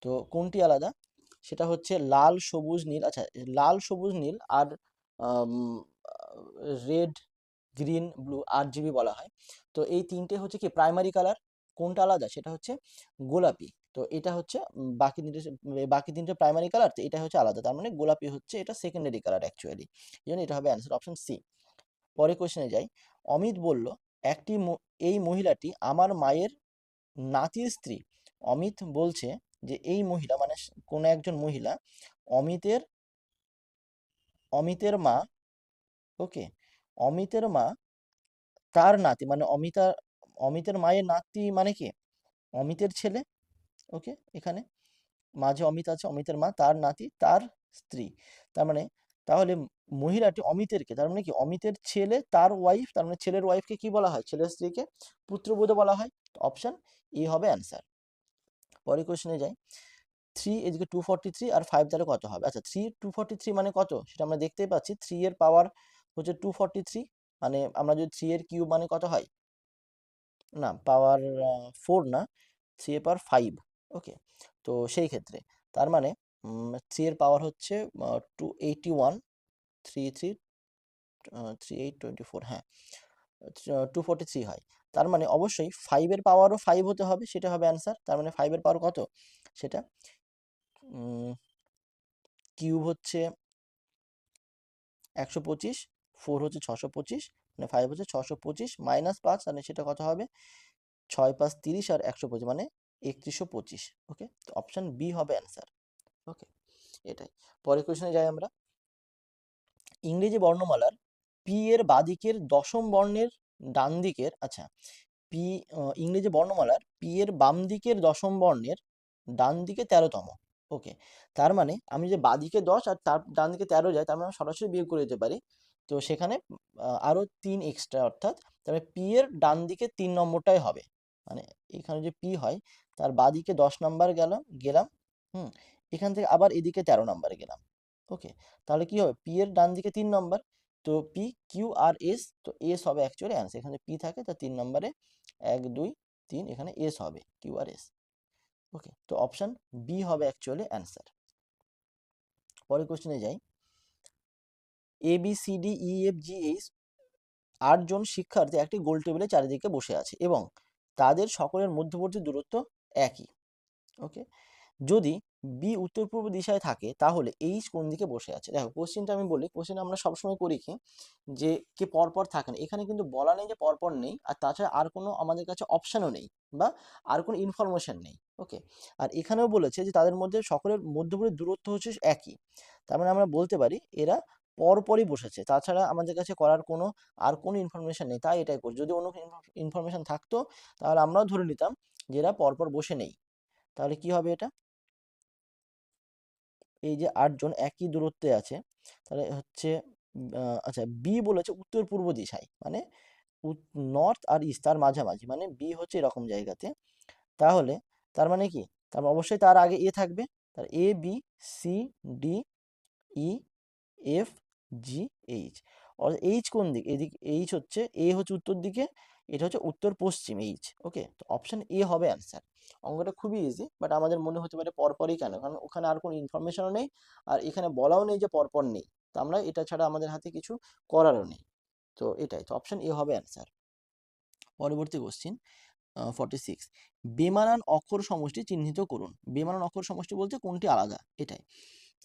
তো কোনটি আলাদা? সেটা হচ্ছে লাল, সবুজ, নীল। আচ্ছা, লাল, সবুজ, নীল আর রেড, গ্রিন, ব্লু, RGB বলা হয়। তো এই তিনটে হচ্ছে কি প্রাইমারি কালার। কোনটা আলাদা? সেটা হচ্ছে গোলাপি। তো এটা হচ্ছে বাকি তিনটে প্রাইমারি কালার, তো এটা হচ্ছে আলাদা, তার মানে গোলাপি হচ্ছে এটা সেকেন্ডারি কালার অ্যাকচুয়ালি। এই জন্য এটা হবে অ্যান্সার, অপশন সি। পরের কোশ্চেনে যাই। অমিত বলল, এই মহিলাটি আমার মায়ের নাতির স্ত্রী। অমিত বলছে যে এই মহিলা মানে কোন একজন মহিলা অমিতের অমিতের মা। ওকে, অমিতের মা তার নাতি মানে অমিতের মায়ের নাতি মানে কি? অমিতের ছেলে। ওকে, এখানে মাঝে অমিত আছে, অমিতের মা, তার নাতি, তার স্ত্রী। তার মানে তাহলে মহিলাটি অমিতেরকে, তার মানে কি অমিতের ছেলে, তার ওয়াইফ, তার মানে ছেলের ওয়াইফকে কি বলা হয়? ছেলের স্ত্রীকে পুত্রবধূ বলা হয়। অপশন এ হবে অ্যান্সার। পরের কোশ্চেনে যাই। 3 এদিকে 243 আর 5 তাহলে কত হবে? আচ্ছা, 243 মানে কত সেটা আমরা দেখতেই পাচ্ছি। 3 এর পাওয়ার হচ্ছে 243, মানে আমরা যদি 3 এর কিউব মানে কত হয়? না, পাওয়ার 4 না, 3 এর পাওয়ার 5। ওকে, তো সেই ক্ষেত্রে তার মানে 3 এর পাওয়ার হচ্ছে 281, 3 3 3 8 24, হ্যাঁ, 243 হয়। তার মানে অবশ্যই 5 এর পাওয়ারও 5 হতে হবে, সেটা হবে অ্যান্সার। তার মানে 5 এর পাওয়ার কত? সেটা কিউব হচ্ছে 125, 4 হচ্ছে 625, মানে 5 হচ্ছে 625 মাইনাস 5, মানে সেটা কত হবে? 6 5 30 আর 125 মানে 3125। ওকে, তো অপশন বি হবে অ্যান্সার। ওকে, এটাই। পরের কোশ্চেনে যাই আমরা। ইংরেজি বর্ণমালার পি এর বাদিকের দশম বর্ণের ডান দিকের, আচ্ছা, পি ইংরেজি বর্ণমালার পি এর বাম দিকের দশম বর্ণের ডান দিকে 13তম। ওকে, তার মানে আমি যে বাদিকে 10 আর তার ডান দিকে 13 যায়, তার মানে আমি সরাসরি বিয়োগ করে দিতে পারি। তো সেখানে আরো 3 এক্সট্রা, অর্থাৎ তাহলে পি এর ডান দিকে 3 নম্বরটাই হবে। মানে এখানে যে পি হয় তার বাদিকে 10 নাম্বার গেলাম। হুম, এখান থেকে আবার এদিকে 13 নাম্বারে গেলাম। ওকে, তাহলে কি হবে? পি এর ডান দিকে 3 নম্বর, তো পি, কিউ আর এস, তো এস হবে অ্যাকচুয়ালি অ্যান্সার। এখানে পি থাকে, তো 3 নম্বরে 1 2 3, এখানে এস হবে, কিউ আর এস। ওকে, তো অপশন বি হবে অ্যাকচুয়ালি অ্যান্সার। পরের কোশ্চেনে যাই। A B C D E F G H 8 জন শিক্ষার্থী একটি গোল টেবিলের চারিদিকে বসে আছে এবং তাদের সকলের মধ্যবর্তী দূরত্ব একই। ওকে, যদি বি উত্তর পূর্ব দিশায় থাকে তাহলে এইচ কোন দিকে বসে আছে। দেখো কোশ্চেনটা আমি বলি, কোশ্চেন আমরা সবসময় করি কি যে কে পরপর থাকে না, এখানে কিন্তু বলা নেই যে পরপর নেই, আর তাছাড়া আর কোনো আমাদের কাছে অপশানও নেই বা আর কোনো ইনফরমেশন নেই। ওকে, আর এখানেও বলেছে যে তাদের মধ্যে সকলের মধ্যবর্তী দূরত্ব হচ্ছে একই, তার মানে আমরা বলতে পারি এরা পরপরই বসেছে, তাছাড়া আমাদের কাছে করার কোনো আর কোনো ইনফরমেশন নেই, তাই এটাই করছি। যদি অন্য ইনফরমেশন থাকতো তাহলে আমরাও ধরে নিতাম যে এরা পরপর বসে নেই। তাহলে কি হবে এটা, এই যে 8 জন একই দূরত্বে আছে, তাহলে হচ্ছে আচ্ছা বি বলেছে উত্তর পূর্ব দিশায়, মানে নর্থ আর ইস্ট তার মাঝামাঝি, মানে বি হচ্ছে এরকম জায়গাতে। তাহলে তার মানে কি, তার মানে অবশ্যই তার আগে এ থাকবে, তার A B C D E F G H. অর্থাৎ এইচ কোন দিক, এদিক এইচ হচ্ছে, এ হচ্ছে উত্তর দিকে, এটা হচ্ছে উত্তর পশ্চিম এইচ। ওকে, তো অপশন এ হবে অ্যান্সার। অঙ্কটা খুবই ইজি, বাট আমাদের মনে হতে পারে পরপরই কেন, কারণ ওখানে আর কোনো ইনফরমেশনও নেই, আর এখানে বলাও নেই যে পরপর নেই, তো আমরা এটা ছাড়া আমাদের হাতে কিছু করারও নেই। তো এটাই, তো অপশন এ হবে অ্যান্সার। পরবর্তী কোশ্চিন 46, বেমানান অক্ষর সমষ্টি চিহ্নিত করুন। বেমানান অক্ষর সমষ্টি বলতে কোনটি আলাদা, এটাই।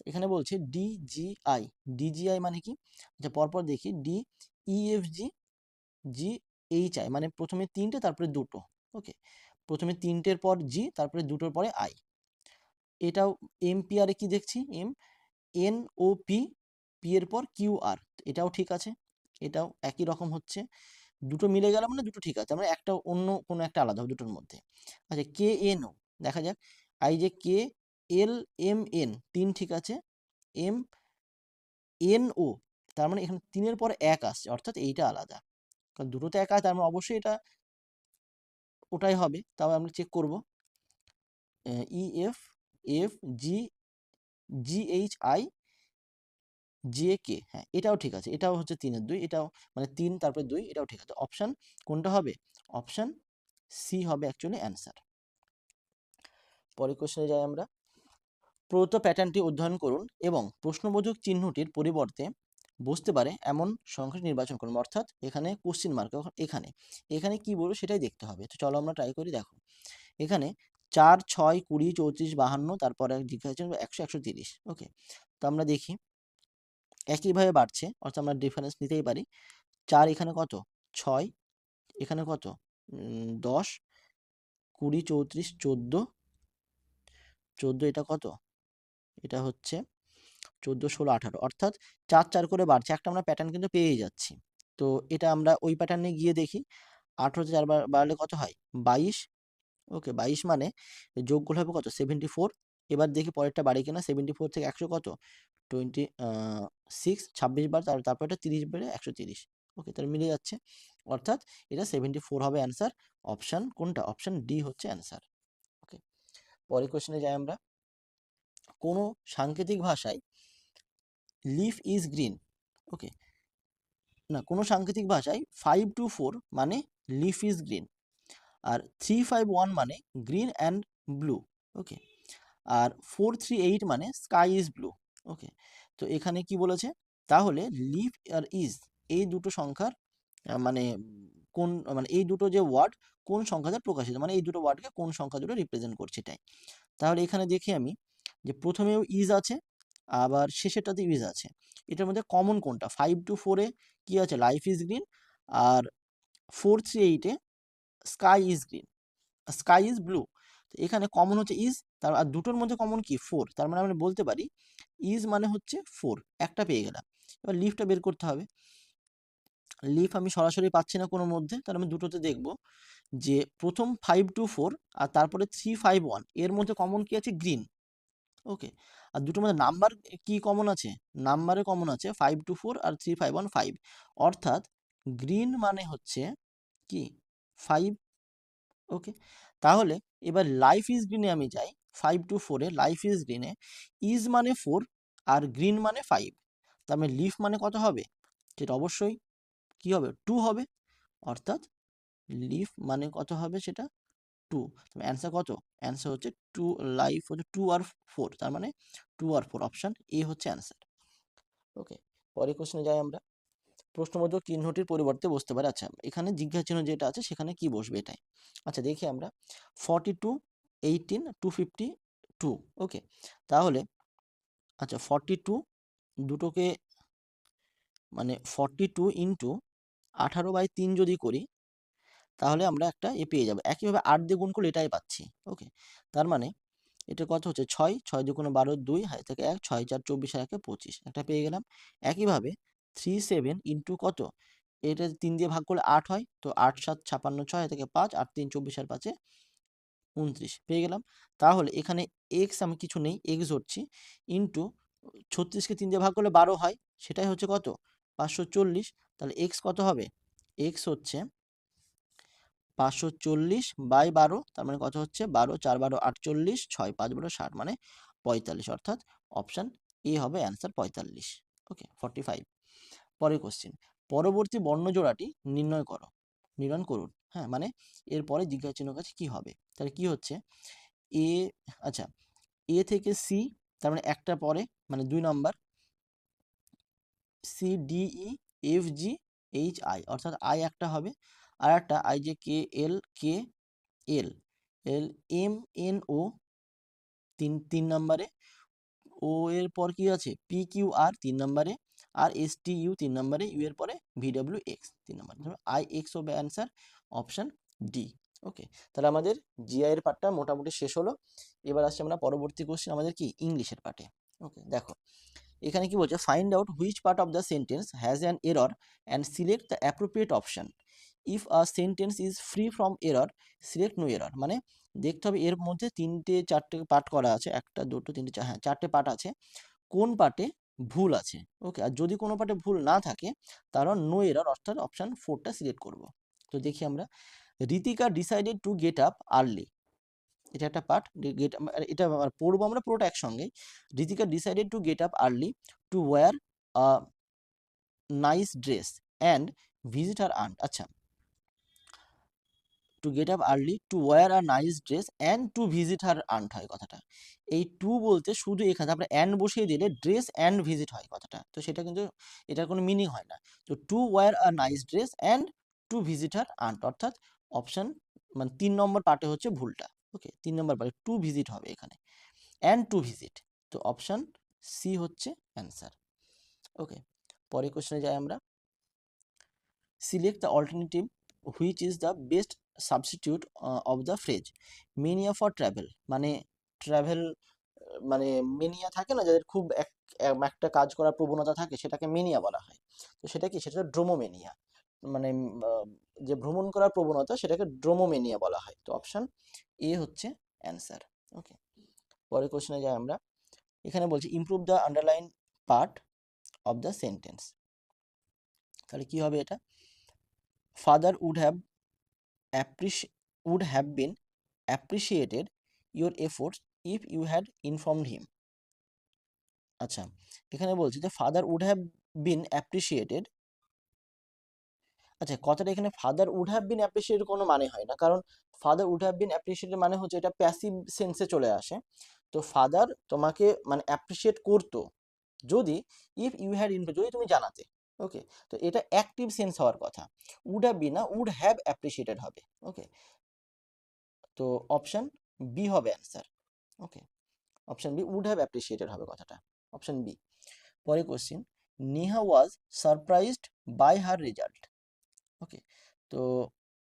এখানে বলছে ডিজিআই, ডিজিআই মানে কি, আচ্ছা পরপর দেখি, D E F G G H I, মানে প্রথমে তিনটে তারপরে দুটো। ওকে, প্রথমে তিনটের পর জি, তারপরে দুটোর পরে আই। এটাও এম পি আর কি দেখছি, M N O P, P এর পর কিউ আর, এটাও ঠিক আছে, এটাও একই রকম হচ্ছে, দুটো মিলে গেল মানে দুটো ঠিক আছে, আমরা একটা অন্য কোনো একটা আলাদা হবে দুটোর মধ্যে। আচ্ছা কে এন ও, দেখা যাক, আই যে কে এল এম এন, তিন ঠিক আছে, এম এন ও, তার মানে এখানে তিনের পর এক আসছে, অর্থাৎ এইটা আলাদা, কারণ দুটোতে এক আছে, তার মানে অবশ্যই এটা ওটাই হবে। তাও আমরা চেক করবো, E F F G G H I J K, হ্যাঁ এটাও ঠিক আছে, এটাও হচ্ছে তিনের দুই, এটাও মানে তিন তারপরে দুই, এটাও ঠিক আছে। অপশান কোনটা হবে, অপশান সি হবে অ্যাকচুয়ালি অ্যান্সার। পরের কোশ্চেনে যাই আমরা, প্রদত্ত প্যাটার্নটি অধ্যয়ন করুন এবং প্রশ্নবোধক চিহ্নটির পরিবর্তে বসতে পারে এমন সংখ্যাটি নির্বাচন করুন। অর্থাৎ এখানে কোশ্চিন মার্ক, এখানে এখানে কি বলবো সেটাই দেখতে হবে। তো চলো আমরা ট্রাই করি। দেখো এখানে 4 6 20 34 52, তারপরে জিজ্ঞাসা 100 130। ওকে, তো আমরা দেখি একইভাবে বাড়ছে, অর্থাৎ আমরা ডিফারেন্স নিতেই পারি। 4 এখানে কত, 6, এখানে কত 10, 20 34 14, 14 এটা কত, এটা হচ্ছে 14 16 18, অর্থাৎ 4 4 করে বাড়ছে, একটা আমরা প্যাটার্ন কিন্তু পেয়েই যাচ্ছি। তো এটা আমরা ওই প্যাটার্নে গিয়ে দেখি, 18 তে 4 বাড়লে কত হয় 22। ওকে, 22 মানে যোগগুলো হবে কত 74। এবার দেখি পরেরটা বাড়ে কিনা, 74 থেকে 100 কত 26, 26 বার, তারপর এটা 30 বেড়ে 130। ওকে, তাহলে মিলে যাচ্ছে, অর্থাৎ এটা 74 হবে অ্যান্সার। অপশান কোনটা, অপশান ডি হচ্ছে অ্যান্সার। ওকে, পরের কোশ্চেনে যাই আমরা, কোনো সাংকেতিক ভাষায় লিফ ইজ গ্রিন, ওকে না, কোনো সাংকেতিক ভাষায় 5 to 4 মানে লিফ ইজ গ্রিন, আর 351 মানে গ্রিন অ্যান্ড ব্লু। ওকে, আর 438 মানে স্কাই ইজ ব্লু। ওকে, তো এখানে কি বলেছে, তাহলে লিভ আর ইজ এই দুটো সংখ্যার মানে কোন, মানে এই দুটো যে ওয়ার্ড কোন সংখ্যা দ্বারা প্রকাশিত, মানে এই দুটো ওয়ার্ডকে কোন সংখ্যা দুটো রিপ্রেজেন্ট করছে এটাই। তাহলে এখানে দেখি আমি যে প্রথমেও ইজ আছে, আবার শেষেরটাতে ইজ আছে, এটার মধ্যে কমন কোনটা, 5 to 4-এ কি আছে লাইফ ইজ গ্রিন, আর 438-এ sky is green, sky is blue. তো এখানে কমন হচ্ছে ইজ, তার আর দুটোর মধ্যে কমন কি 4, তার মানে আমরা বলতে পারি ইজ মানে হচ্ছে 4, একটা পেয়ে গেলাম। এবার লিফটা বের করতে হবে, লিফ আমি সরাসরি পাচ্ছি না কোনোর মধ্যে, তাহলে আমি দুটোতে দেখব যে প্রথম 5 to 4 আর তারপরে 351 এর মধ্যে কমন কি আছে গ্রিন। ওকে, আর দুটোর মধ্যে নাম্বার কি কমন আছে, নাম্বারে কমন আছে 5 to 4 আর 351 5, অর্থাৎ গ্রিন মানে হচ্ছে কি 5। ওকে, তাহলে এবার লাইফ ইজ গ্রিনে আমি যাই, 5 to 4-এ লাইফ ইজ গ্রিনে ইজ মানে 4 আর গ্রিন মানে 5, তার মানে লিফ মানে কত হবে, সেটা অবশ্যই কি হবে 2 হবে, অর্থাৎ লিফ মানে কত হবে সেটা 2। তবে অ্যান্সার কত, অ্যান্সার হচ্ছে 2, লাইফ হচ্ছে 2 আর 4, তার মানে 2 আর 4, অপশান এ হচ্ছে অ্যান্সার। ওকে, পরের কোশ্চেনে যাই আমরা, প্রশ্নবোধক চিহ্নটির পরিবর্তে বসতে পারে, আচ্ছা এখানে জিজ্ঞাসা চিহ্ন যেটা আছে সেখানে কি বসবে এটাই। আচ্ছা দেখি আমরা 42 18 250 টু। ওকে, তাহলে আচ্ছা 42 দুটোকে মানে 42 ইন্টু 18/3 যদি করি তাহলে আমরা একটা পেয়ে যাবো। একইভাবে 8 দিয়ে গুণ করলে এটাই পাচ্ছি। ওকে, তার মানে এটা কত হচ্ছে 6, 6 দুগুণে 12, 2 হাতে থেকে 1, 6 4 24 আর 1 25 একটা পেয়ে গেলাম। একইভাবে 37 ইন্টু কত, এটা 3 দিয়ে ভাগ করলে 8 হয়, তো 8 7 56 6 থেকে 5, 8 3 24 আর 5 29 পেয়ে গেলাম। তাহলে এখানে এক্স আমি কিছু নেই, এক্স ধরছি, ইন্টু 36কে 3 দিয়ে ভাগ করলে 12 হয়, সেটাই হচ্ছে কত 540। তাহলে এক্স কত হবে, এক্স হচ্ছে 540/12, তার মানে কত হচ্ছে 12 4 12 48, 6 5 12 60 মানে 45, অর্থাৎ অপশান এ হবে অ্যান্সার 45। ওকে 45। পরের কোশ্চেন, পরবর্তী বর্ণজোড়াটি নির্ণয় করুন। হ্যাঁ, মানে এরপরে জিজ্ঞাসা চিহ্ন কাছে কি হবে, তাহলে কি হচ্ছে এ, আচ্ছা এ থেকে সি, তার মানে একটা পরে মানে 2 number, C D E F G H I, অর্থাৎ আই একটা হবে, আর একটা আই যে কে এল এল এল এম এন ও তিন নম্বরে, ও এর পর কি আছে পি কিউ আর 3 নম্বরে, আর এস টি ইউ 3 নম্বরে, ইউ এর পরে ভি ডাব্লিউ এক্স 3 নম্বরে, আই এক্স হবে অ্যান্সার অপশন ডি। ওকে, তাহলে আমাদের জিআই এর পার্টটা মোটামুটি শেষ হলো। এবার আসছে আমরা পরবর্তী কোশ্চেন আমাদের কি ইংলিশের পার্টে। ওকে, দেখো এখানে কি বলছে, find out which part of the sentence has an error and select the appropriate option. If a sentence is free from error select no error. মানে দেখতে হবে এর মধ্যে 3টে 4টে পার্ট করা আছে, 1 2 3 4, হ্যাঁ 4টে পার্ট আছে, কোন পার্টে ভুল আছে। ওকে, আর যদি কোনো পার্টে ভুল না থাকে তাহলে নো এরর, অর্থাৎ অপশন 4টা সিলেক্ট করব। তো দেখি আমরা, Ritika decided to get up early, এটা একটা পার্ট, গেট এটা পড়বো আমরা পুরোটা একসঙ্গে। Ritika decided to get up early to wear a nice dress and visit her aunt. আচ্ছা, to get up early to wear a nice dress and to visit her aunt হয় কথাটা। এই টু বলতে শুধু এখানে আমরা অ্যান্ড বসিয়ে দিলে ড্রেস অ্যান্ড ভিজিট হয় কথাটা, তো সেটা কিন্তু এটার কোনো মিনিং হয় না। তো to wear a nice dress and to visit her aunt, অর্থাৎ অপশন মানে 3 নম্বর পার্টে হচ্ছে ভুলটা। ওকে, 3 নম্বর পার্টে টু ভিজিট হবে এখানে, অ্যান্ড টু ভিজিট, তো অপশন সি হচ্ছে অ্যান্সার। ওকে, পরের কোশ্চেনে যাই আমরা, select the alternative which is the best substitute of the phrase mania for travel. মানে ট্রাভেল মানে মেনিয়া থাকে না, যাদের খুব একটা কাজ করার প্রবণতা থাকে, সেটাকে মেনিয়া বলা হয়। তো সেটা কি, সেটা ড্রোমোমেনিয়া, মানে যে ভ্রমণ করার প্রবণতা সেটাকে ড্রোমোমেনিয়া বলা হয়। তো অপশন এ হচ্ছে অ্যান্সার। ওকে, পরের কোশ্চেনে যাই আমরা, এখানে বলছি improve the underline part of the sentence. তাহলে কি হবে এটা, father would have been appreciated your efforts if you had informed him. আচ্ছা, এখানে বলছি যে father would have been appreciated. আচ্ছা, কথাটা এখানে father would have been appreciated কোনো মানে হয় না, কারণ father would have been appreciated মানে হচ্ছে এটা প্যাসিভ সেন্সে চলে আসে। তো ফাদার তোমাকে মানে অ্যাপ্রিসিয়েট করতো যদি, ইফ ইউ হ্যাড ইনফো যদি তুমি জানাতে। ওকে, তো এটা অ্যাক্টিভ সেন্স হওয়ার কথা, উড হ্যাভ বিন না, উড হ্যাভ অ্যাপ্রিসিয়েটেড হবে। ওকে, তো অপশন বি হবে answer. Okay, option B would have appreciated হবে কথাটা, অপশন বি। পরে question, Neha was surprised by her result. Okay, তো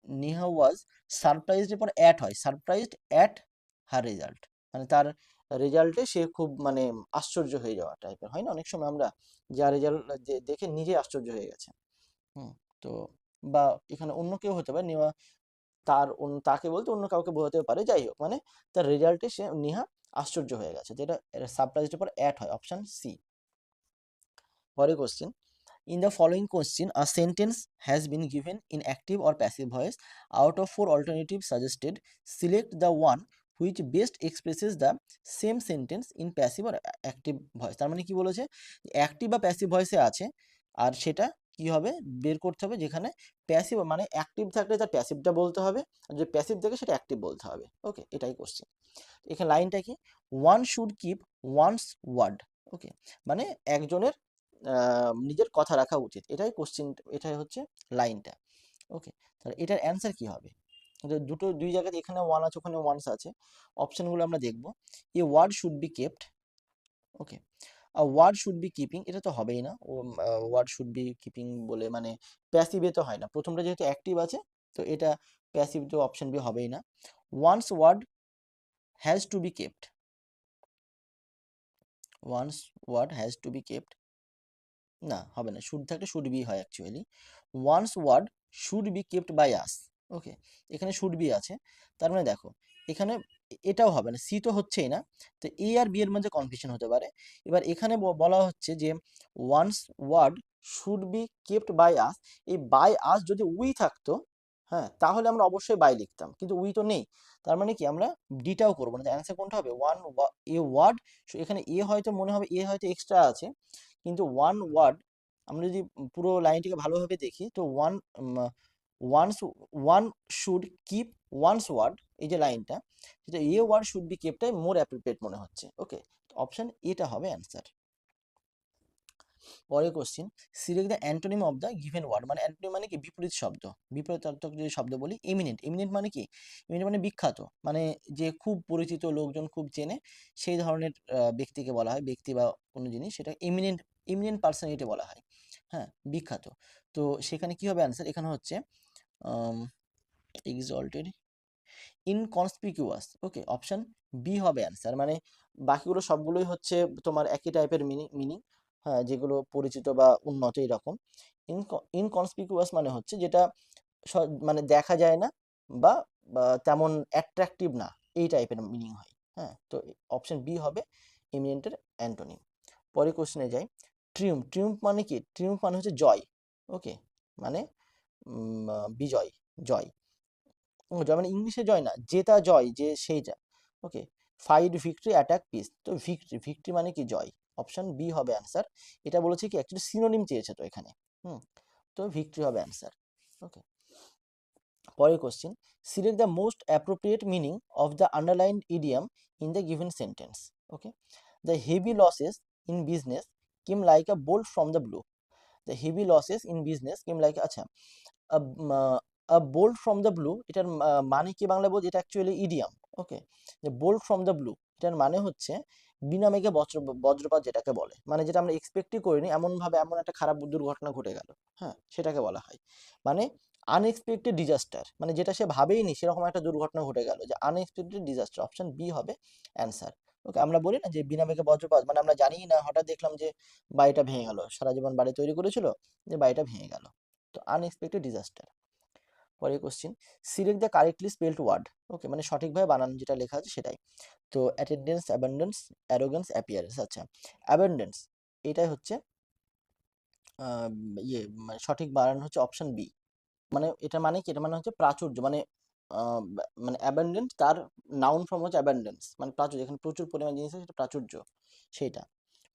নেহা ওয়াজ সারপ্রাইজড এর পর অ্যাট হয়, সারপ্রাইজড অ্যাট হার রেজাল্ট, মানে তার রেজাল্টে সে খুব মানে আশ্চর্য হয়ে যাওয়া টাইপের হয় না অনেক সময় আমরা, যা রেজাল্ট দেখে নিজে আশ্চর্য হয়ে গেছে। হুম, তো বা এখানে অন্য কেউ হতে পারে, নেওয়া তাকে বলতে অন্য কাউকে বোঝাতে পারে, যাই হোক মানে তার রেজাল্টে সে নেহা আশ্চর্য হয়ে গেছে, যেটা সারপ্রাইজের পর অ্যাট হয়, অপশন সি। পরে question, in the following question a sentence has been given in active or passive voice, out of 4 alternative suggested select the one which best expresses the same sentence in passive or active voice. তার মানে কি বলেছে, active বা passive ভয়েসে আছে, আর সেটা কি হবে বের করতে হবে, যেখানে প্যাসিভ মানে অ্যাক্টিভ থাকলে তার প্যাসিভটা বলতে হবে, আর যদি প্যাসিভ থাকে সেটা অ্যাক্টিভ বলতে হবে। ওকে, এটাই কোশ্চেন। এখানে লাইনটা কি, one should keep one's word. Okay, মানে একজনের নিজের কথা রাখা উচিত, এটাই কোশ্চেন, এটাই হচ্ছে লাইনটা। ওকে, তাহলে এটার অ্যান্সার কি হবে, দুই জায়গাতে এখানে ওয়ান আছে ওখানে ওয়ান্স আছে, অপশনগুলো আমরা দেখব। A word should be kept, okay, word should be keeping, এটা তো হবেই না, ওয়ার্ড শুড বি কিপিং বলে মানে প্যাসিভে তো হয় না, প্রথমটা যেহেতু অ্যাক্টিভ আছে তো এটা প্যাসিভ, তো অপশন বি হবেই না। One's word has to be kept, one's word has to be kept, না হবে না, শুড থাকলে শুড বি হয় actually. One's word should be kept by us, okay, এখানে শুড বি আছে, তার মানে দেখো এখানে এটাও হবে না, সি তো হচ্ছেই না, তো এ আর বি এর মধ্যে কনফিউশন হতে পারে। এবার এখানে বলা হচ্ছে যে once word should be kept by us, এই বাই আস যদি উই থাকতো, হ্যাঁ, তাহলে আমরা অবশ্যই বাই লিখতাম, কিন্তু উই তো নেই, তার মানে কি আমরা ডিটাও করবো না, অ্যান্সার কোনটা হবে, এ ওয়ার্ড, এখানে এ হয়তো মনে হবে এ হয়তো এক্সট্রা আছে, কিন্তু ওয়ান ওয়ার্ড, আমরা যদি পুরো লাইনটিকে ভালোভাবে দেখি তো one's one should keep one's word, এই যে লাইনটা, সেটা এ ওয়ার্ড শুড বি কেপটাই মোর অ্যাপ্রোপ্রিয়েট মনে হচ্ছে, ওকে, অপশন এটা হবে অ্যান্সার। পরের question, select the antonym of the given word, মানে অ্যান্টোনিম মানে কি বিপরীত শব্দ, বিপরীতার্থক যদি শব্দ বলি, এমিনেন্ট, এমিনেন্ট মানে কি, এমিনেন্ট মানে বিখ্যাত, মানে যে খুব পরিচিত, লোকজন খুব চেনে, সেই ধরনের ব্যক্তিকে বলা হয়, ব্যক্তি বা কোনো জিনিস, সেটা এমিনেন্ট, এমিনেন্ট পার্সোনালিটি বলা হয়, হ্যাঁ, বিখ্যাত। তো সেখানে কি হবে অ্যান্সার, এখানে হচ্ছে এক্সল্টেড, ইনকনসপিকুয়াস, ওকে, অপশন বি হবে অ্যান্সার, মানে বাকিগুলো সবগুলোই হচ্ছে তোমার একই টাইপের মিনিং, হ্যাঁ, যেগুলো পরিচিত বা উন্নত এরকম। ইনকনসপিকুয়াস মানে হচ্ছে যেটা মানে দেখা যায় না বা তেমন অ্যাট্রাকটিভ না, এই টাইপের মিনিং হয়, হ্যাঁ, তো অপশন বি হবে এমিনেন্টের অ্যান্টোনিম। পরে কোশ্চেনে যাই, ট্রিউম্ফ, ট্রিউম্ফ মানে কি, ট্রিউম্ফ মানে হচ্ছে জয়, ওকে, মানে বিজয়, জয়, জয় মানে ইংলিশে জয় না, জেতা, জয় যে সেইটা, ওকে, ফাইট, ভিক্টরি, অ্যাটাক, পিস, তো ভিক্টরি, ভিক্টরি মানে কি জয়, অপশন বি হবে অ্যান্সার। এটা বলেছে কি অ্যাকচুয়ালি সিনোনিম চেয়েছে তো এখানে, তো ভিক্টরি হবে অ্যান্সার, ওকে। পরের question, select the most appropriate meaning of the underlined idiom in the given sentence, okay, the heavy losses in business came like a bolt from the blue, the heavy losses in business came like, আচ্ছা, bolt from the blue, এটার মানে কি বাংলা বলছি, এটা actually idiom, ওকে, যে bolt from the blue, এটার মানে হচ্ছে বিনা মেঘে বজ্রপাত যেটাকে বলে, মানে যেটা আমরা এক্সপেক্টই করিনি, এমন ভাবে এমন একটা খারাপ দুর্ঘটনা ঘটে গেল, হ্যাঁ, সেটাকে বলা হয়, মানে আনএক্সপেক্টেড ডিজাস্টার, মানে যেটা সে ভাবেইনি সেরকম একটা দুর্ঘটনা ঘটে গেল, যে আনএক্সপেক্টেড ডিজাস্টার, অপশন বি হবে অ্যান্সার, ওকে। আমরা বলি না যে বিনা মেঘে বজ্রপাত, মানে আমরা জানি না, হঠাৎ দেখলাম যে বাড়িটা ভেঙে গেল, সারা জীবন বাড়ি তৈরি করেছিল, যে বাড়িটা ভেঙে গেল, তো আনএক্সপেক্টেড ডিজাস্টার। পরের question, select the correctly spelled word, okay, মানে সঠিকভাবে বানান যেটা লেখা আছে সেটাই, তো অ্যাটেন্ডেন্স, অ্যাবেন্ডেন্স, অ্যারোগেন্স, অ্যাপিয়ারেন্স, আচ্ছা, অ্যাবেন্ডেন্স, এটাই হচ্ছে মানে সঠিক বানান হচ্ছে অপশন বি, মানে এটা মানে কি, এটা মানে হচ্ছে প্রাচুর্য, মানে মানে অ্যাবেন্ডেন্ট, তার নাউন ফর্ম হচ্ছে অ্যাবেন্ডেন্স, মানে প্রাচুর্য, এখানে প্রচুর পরিমাণ জিনিস আছে, সেটা প্রাচুর্য, সেইটা,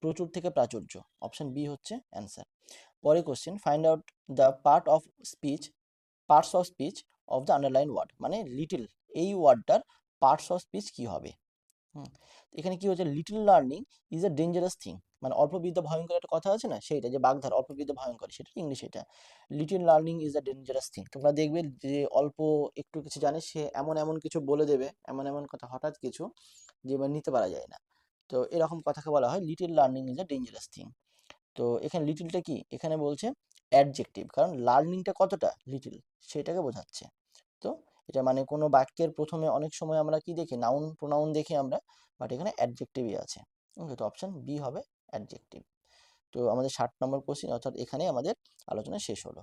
প্রচুর থেকে প্রাচুর্য, অপশন বি হচ্ছে অ্যান্সার। পরের question, find out the parts of speech of the underline word, মানে লিটিল, এই ওয়ার্ডটার পার্টস অফ স্পিচ কি হবে, হুম, এখানে কি হচ্ছে, little learning is a dangerous thing, মানে অল্প বিদ্যা ভয়ঙ্কর, একটা কথা আছে না, সেইটা যে বাগধারা, অল্প বিদ্যা ভয়ঙ্কর, সেটা ইংলিশ, এটা little learning is a dangerous thing, তোমরা দেখবে যে অল্প একটু কিছু জানে সে এমন এমন কিছু বলে দেবে, এমন এমন কথা, হঠাৎ কিছু যে মানে নিতে পারা যায় না, তো এরকম কথাকে বলা হয় little learning is a dangerous thing. তো এখানে লিটলটা কি, এখানে বলছে অ্যাডজেক্টিভ, কারণ লার্নিংটা কতটা লিটল সেটাকে বোঝাচ্ছে, তো এটা মানে কোনো বাক্যের প্রথমে অনেক সময় আমরা কি দেখি, নাউন প্রোনাউন দেখি আমরা, বাট এখানে অ্যাডজেক্টিভই আছে, ওকে, তো অপশন বি হবে অ্যাডজেক্টিভ। তো আমাদের 60 নম্বর কোশ্চেন, অর্থাৎ এখানে আমাদের আলোচনা শেষ হলো।